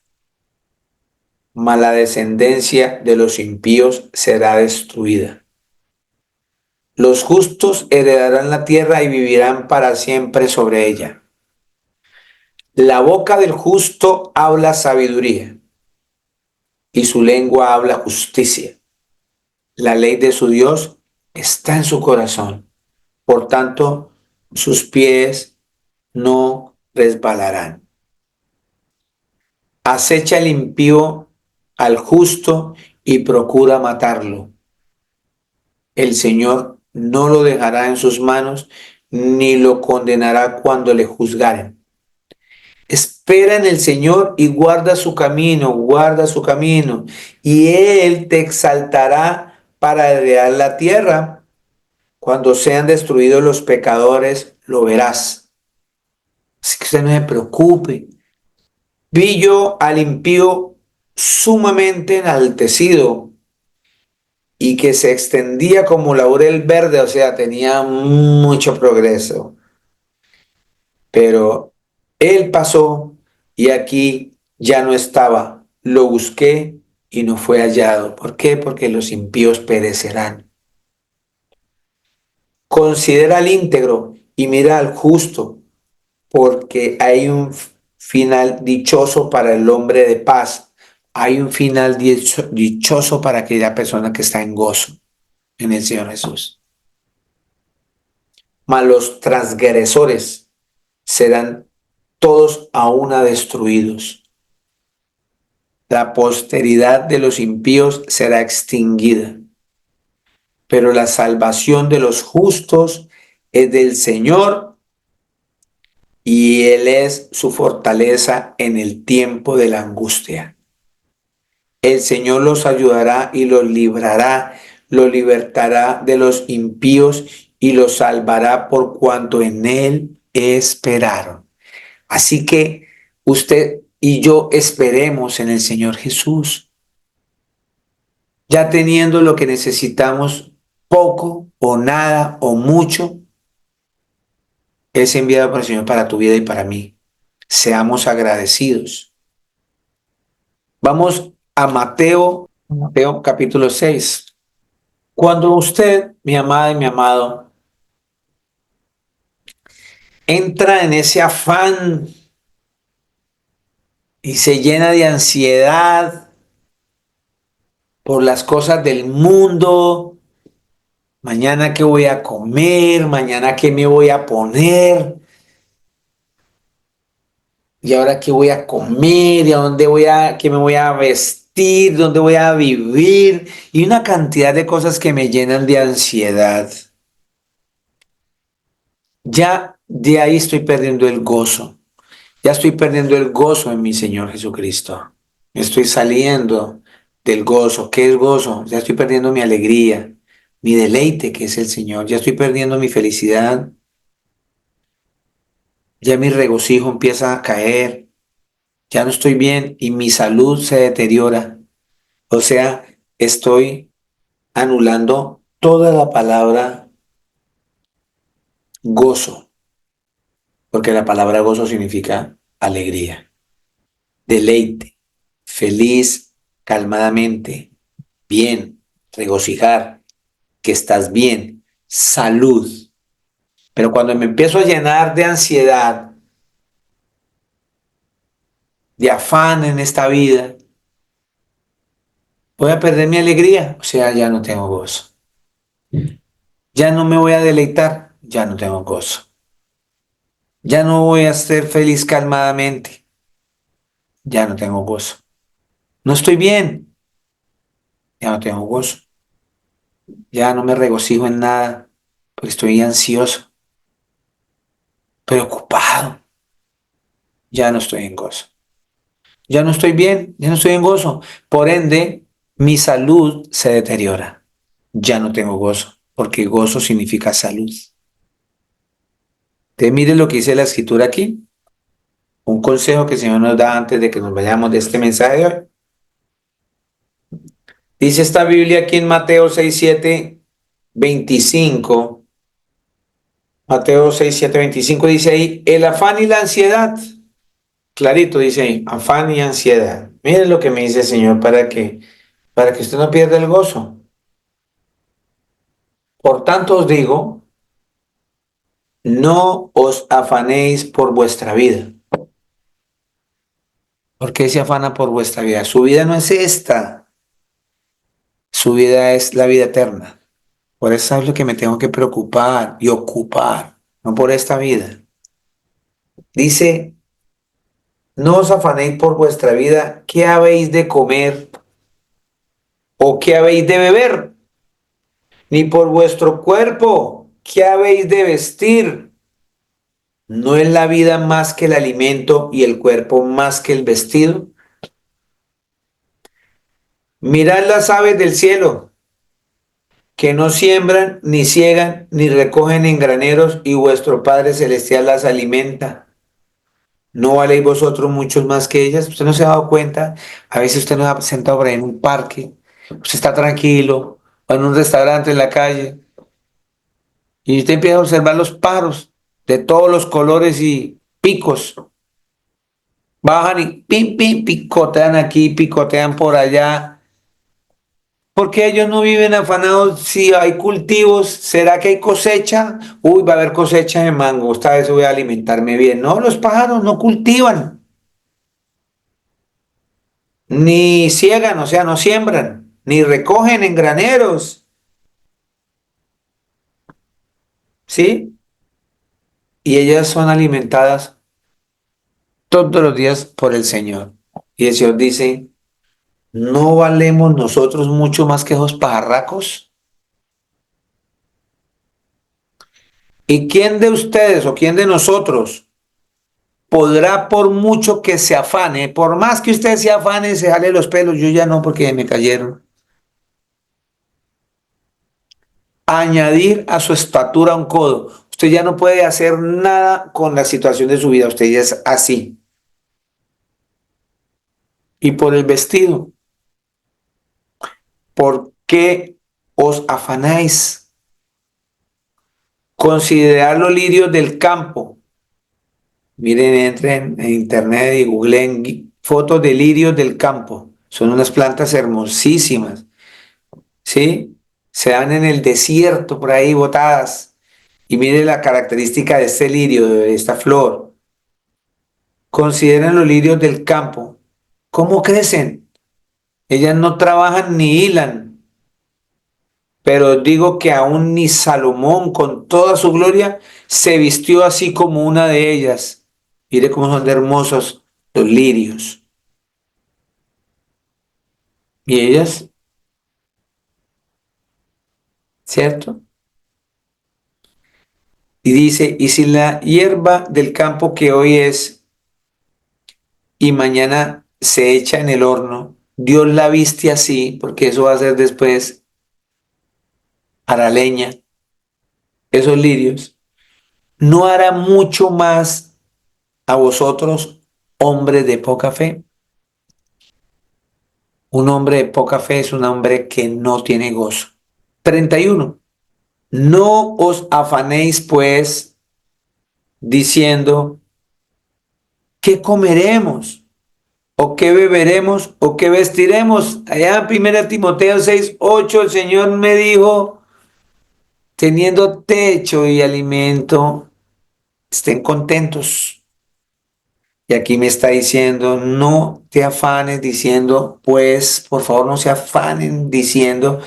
mas la descendencia de los impíos será destruida. Los justos heredarán la tierra y vivirán para siempre sobre ella. La boca del justo habla sabiduría, y su lengua habla justicia. La ley de su Dios está en su corazón. Por tanto, sus pies no resbalarán. Acecha el impío al justo y procura matarlo. El Señor no lo dejará en sus manos, ni lo condenará cuando le juzgaren. Espera en el Señor y guarda su camino, y Él te exaltará para heredar la tierra. Cuando sean destruidos los pecadores, lo verás. Así que usted no se preocupe. Vi yo al impío sumamente enaltecido y que se extendía como laurel verde, o sea, tenía mucho progreso. Pero él pasó y aquí ya no estaba. Lo busqué y no fue hallado. ¿Por qué? Porque los impíos perecerán. Considera al íntegro y mira al justo, porque hay un final dichoso para el hombre de paz. Hay un final dichoso para aquella persona que está en gozo en el Señor Jesús. Mas los transgresores serán todos a una destruidos. La posteridad de los impíos será extinguida, pero la salvación de los justos es del Señor y Él es su fortaleza en el tiempo de la angustia. El Señor los ayudará y los librará, los libertará de los impíos y los salvará por cuanto en Él esperaron. Así que usted y yo esperemos en el Señor Jesús, ya teniendo lo que necesitamos, poco o nada o mucho, es enviado por el Señor para tu vida y para mí. Seamos agradecidos. Vamos a Mateo capítulo 6. Cuando usted, mi amada y mi amado, entra en ese afán y se llena de ansiedad por las cosas del mundo, mañana qué voy a comer, mañana qué me voy a poner, y ahora qué voy a comer, y a dónde voy a, qué me voy a vestir, dónde voy a vivir, y una cantidad de cosas que me llenan de ansiedad. Ya de ahí estoy perdiendo el gozo. Ya estoy perdiendo el gozo en mi Señor Jesucristo. Estoy saliendo del gozo. ¿Qué es gozo? Ya estoy perdiendo mi alegría, mi deleite, que es el Señor. Ya estoy perdiendo mi felicidad. Ya mi regocijo empieza a caer. Ya no estoy bien y mi salud se deteriora. O sea, estoy anulando toda la palabra gozo, porque la palabra gozo significa alegría, deleite, feliz, calmadamente, bien, regocijar, que estás bien, salud. Pero cuando me empiezo a llenar de ansiedad, de afán en esta vida, voy a perder mi alegría, o sea, ya no tengo gozo. Ya no me voy a deleitar, ya no tengo gozo. Ya no voy a ser feliz calmadamente, ya no tengo gozo. No estoy bien, ya no tengo gozo. Ya no me regocijo en nada, porque estoy ansioso, preocupado, ya no estoy en gozo. Ya no estoy bien, ya no estoy en gozo. Por ende, mi salud se deteriora. Ya no tengo gozo, porque gozo significa salud. Te mire lo que dice la escritura aquí. Un consejo que el Señor nos da antes de que nos vayamos de este mensaje de hoy. Dice esta Biblia aquí en Mateo 6, 7, 25. Mateo 6, 7, 25 dice ahí, el afán y la ansiedad. Clarito dice ahí, afán y ansiedad. Miren lo que me dice el Señor para que usted no pierda el gozo. Por tanto os digo, no os afanéis por vuestra vida. ¿Por qué se afana por vuestra vida? Su vida no es esta. Su vida es la vida eterna. Por eso es lo que me tengo que preocupar y ocupar, no por esta vida. Dice, no os afanéis por vuestra vida, ¿qué habéis de comer o qué habéis de beber? Ni por vuestro cuerpo, ¿qué habéis de vestir? ¿No es la vida más que el alimento y el cuerpo más que el vestido? Mirad las aves del cielo, que no siembran, ni ciegan, ni recogen en graneros, y vuestro Padre Celestial las alimenta. ¿No valéis vosotros muchos más que ellas? ¿Usted no se ha dado cuenta? A veces usted no ha sentado por ahí en un parque, usted está tranquilo, o en un restaurante en la calle, y usted empieza a observar los pájaros de todos los colores y picos. Bajan y pim, pim, picotean aquí, picotean por allá. Porque ellos no viven afanados si hay cultivos, ¿será que hay cosecha? Uy, va a haber cosecha de mango, esta vez voy a alimentarme bien. No, los pájaros no cultivan, ni ciegan, o sea, no siembran, ni recogen en graneros, ¿sí? Y ellas son alimentadas todos los días por el Señor. Y el Señor dice, ¿no valemos nosotros mucho más que esos pajarracos? ¿Y quién de ustedes o quién de nosotros podrá, por mucho que se afane, por más que usted se afane, se jale los pelos, yo ya no porque me cayeron, añadir a su estatura un codo? Usted ya no puede hacer nada con la situación de su vida, usted ya es así. Y por el vestido, ¿por qué os afanáis? Considerad los lirios del campo. Miren, entren en internet y googleen fotos de lirios del campo. Son unas plantas hermosísimas, ¿sí? Se dan en el desierto por ahí botadas. Y mire la característica de este lirio, de esta flor. Consideren los lirios del campo. ¿Cómo crecen? Ellas no trabajan ni hilan, pero digo que aún ni Salomón con toda su gloria se vistió así como una de ellas. Mire cómo son de hermosos los lirios. Y ellas, ¿cierto? Y dice, y si la hierba del campo que hoy es y mañana se echa en el horno, Dios la viste así, porque eso va a ser después a la leña, esos lirios, ¿no hará mucho más a vosotros, hombres de poca fe? Un hombre de poca fe es un hombre que no tiene gozo. 31. No os afanéis pues diciendo, ¿qué comeremos? ¿O qué beberemos? ¿O qué vestiremos? Allá en 1 Timoteo 6:8 el Señor me dijo, teniendo techo y alimento, estén contentos. Y aquí me está diciendo, no te afanes diciendo, pues, por favor, no se afanen diciendo,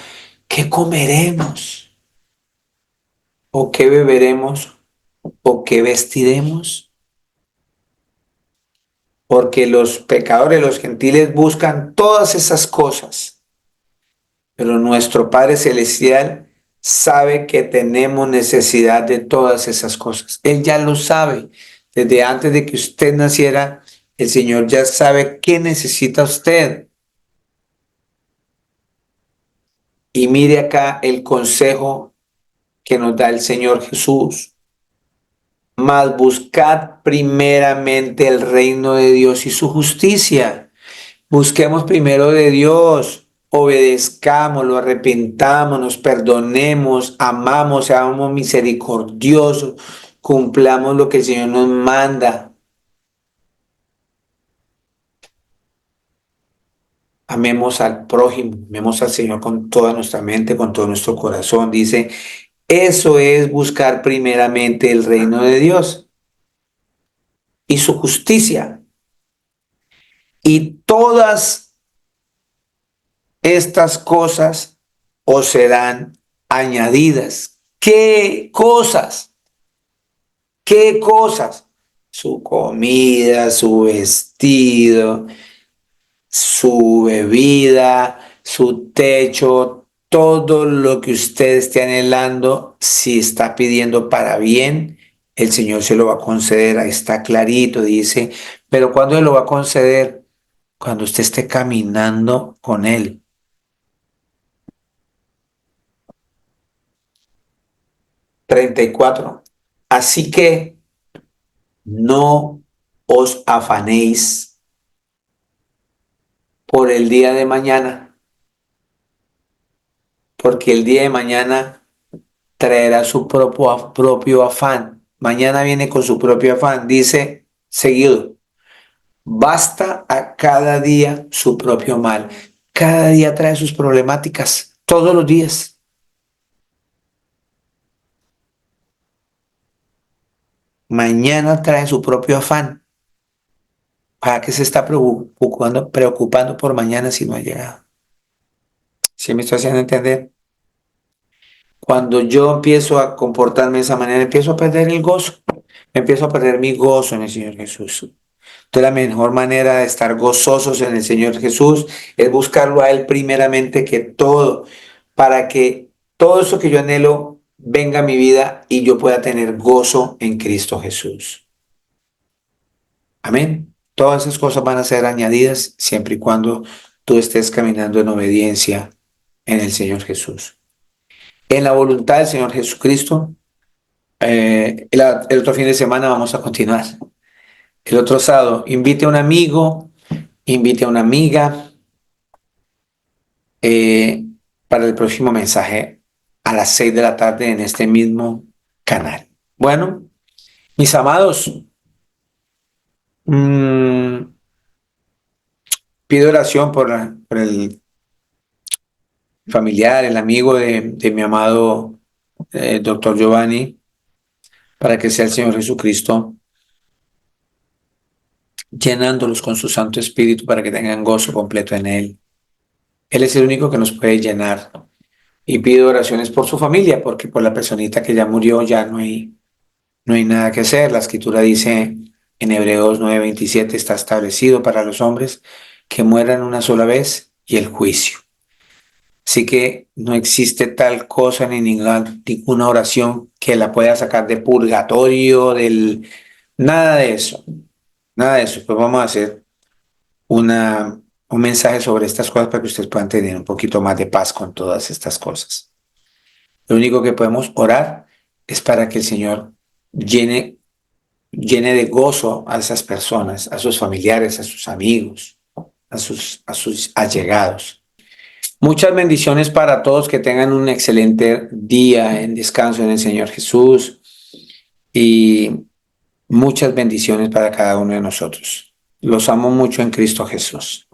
¿qué comeremos? ¿O qué beberemos? ¿O qué vestiremos? Porque los pecadores, los gentiles buscan todas esas cosas, pero nuestro Padre Celestial sabe que tenemos necesidad de todas esas cosas. Él ya lo sabe. Desde antes de que usted naciera, el Señor ya sabe qué necesita usted. Y mire acá el consejo que nos da el Señor Jesús. Mas buscad primeramente el reino de Dios y su justicia. Busquemos primero de Dios, obedezcámoslo, arrepentámonos, perdonemos, amamos, seamos misericordiosos, cumplamos lo que el Señor nos manda. Amemos al prójimo, amemos al Señor con toda nuestra mente, con todo nuestro corazón. Dice, eso es buscar primeramente el reino de Dios y su justicia. Y todas estas cosas os serán añadidas. ¿Qué cosas? ¿Qué cosas? Su comida, su vestido, su bebida, su techo, todo lo que usted esté anhelando, si está pidiendo para bien, el Señor se lo va a conceder. Ahí está clarito, dice, pero ¿cuándo lo va a conceder? Cuando usted esté caminando con Él. 34. Así que no os afanéis por el día de mañana, porque el día de mañana traerá su propio afán. Mañana viene con su propio afán. Dice seguido, basta a cada día su propio mal. Cada día trae sus problemáticas, todos los días. Mañana trae su propio afán. ¿Para qué se está preocupando por mañana si no ha llegado? ¿Sí me estoy haciendo entender? Cuando yo empiezo a comportarme de esa manera, empiezo a perder el gozo. Empiezo a perder mi gozo en el Señor Jesús. Entonces, la mejor manera de estar gozosos en el Señor Jesús es buscarlo a Él primeramente que todo, para que todo eso que yo anhelo venga a mi vida y yo pueda tener gozo en Cristo Jesús. Amén. Todas esas cosas van a ser añadidas siempre y cuando tú estés caminando en obediencia en el Señor Jesús. En la voluntad del Señor Jesucristo, el otro fin de semana vamos a continuar. El otro sábado, invite a un amigo, invite a una amiga eh, para el próximo mensaje a las 6 de la tarde en este mismo canal. Bueno, mis amados, mmm, pido oración por el familiar, el amigo de mi amado doctor Giovanni, para que sea el Señor Jesucristo llenándolos con su Santo Espíritu para que tengan gozo completo en Él. Él es el único que nos puede llenar. Y pido oraciones por su familia, porque por la personita que ya murió ya no hay nada que hacer. La Escritura dice en Hebreos 9:27, está establecido para los hombres que mueran una sola vez y el juicio. Así que no existe tal cosa ni ninguna oración que la pueda sacar de purgatorio, nada de eso. Nada de eso. Pues vamos a hacer un mensaje sobre estas cosas para que ustedes puedan tener un poquito más de paz con todas estas cosas. Lo único que podemos orar es para que el Señor llene de gozo a esas personas, a sus familiares, a sus amigos, a sus allegados. Muchas bendiciones para todos, que tengan un excelente día en descanso en el Señor Jesús y muchas bendiciones para cada uno de nosotros. Los amo mucho en Cristo Jesús.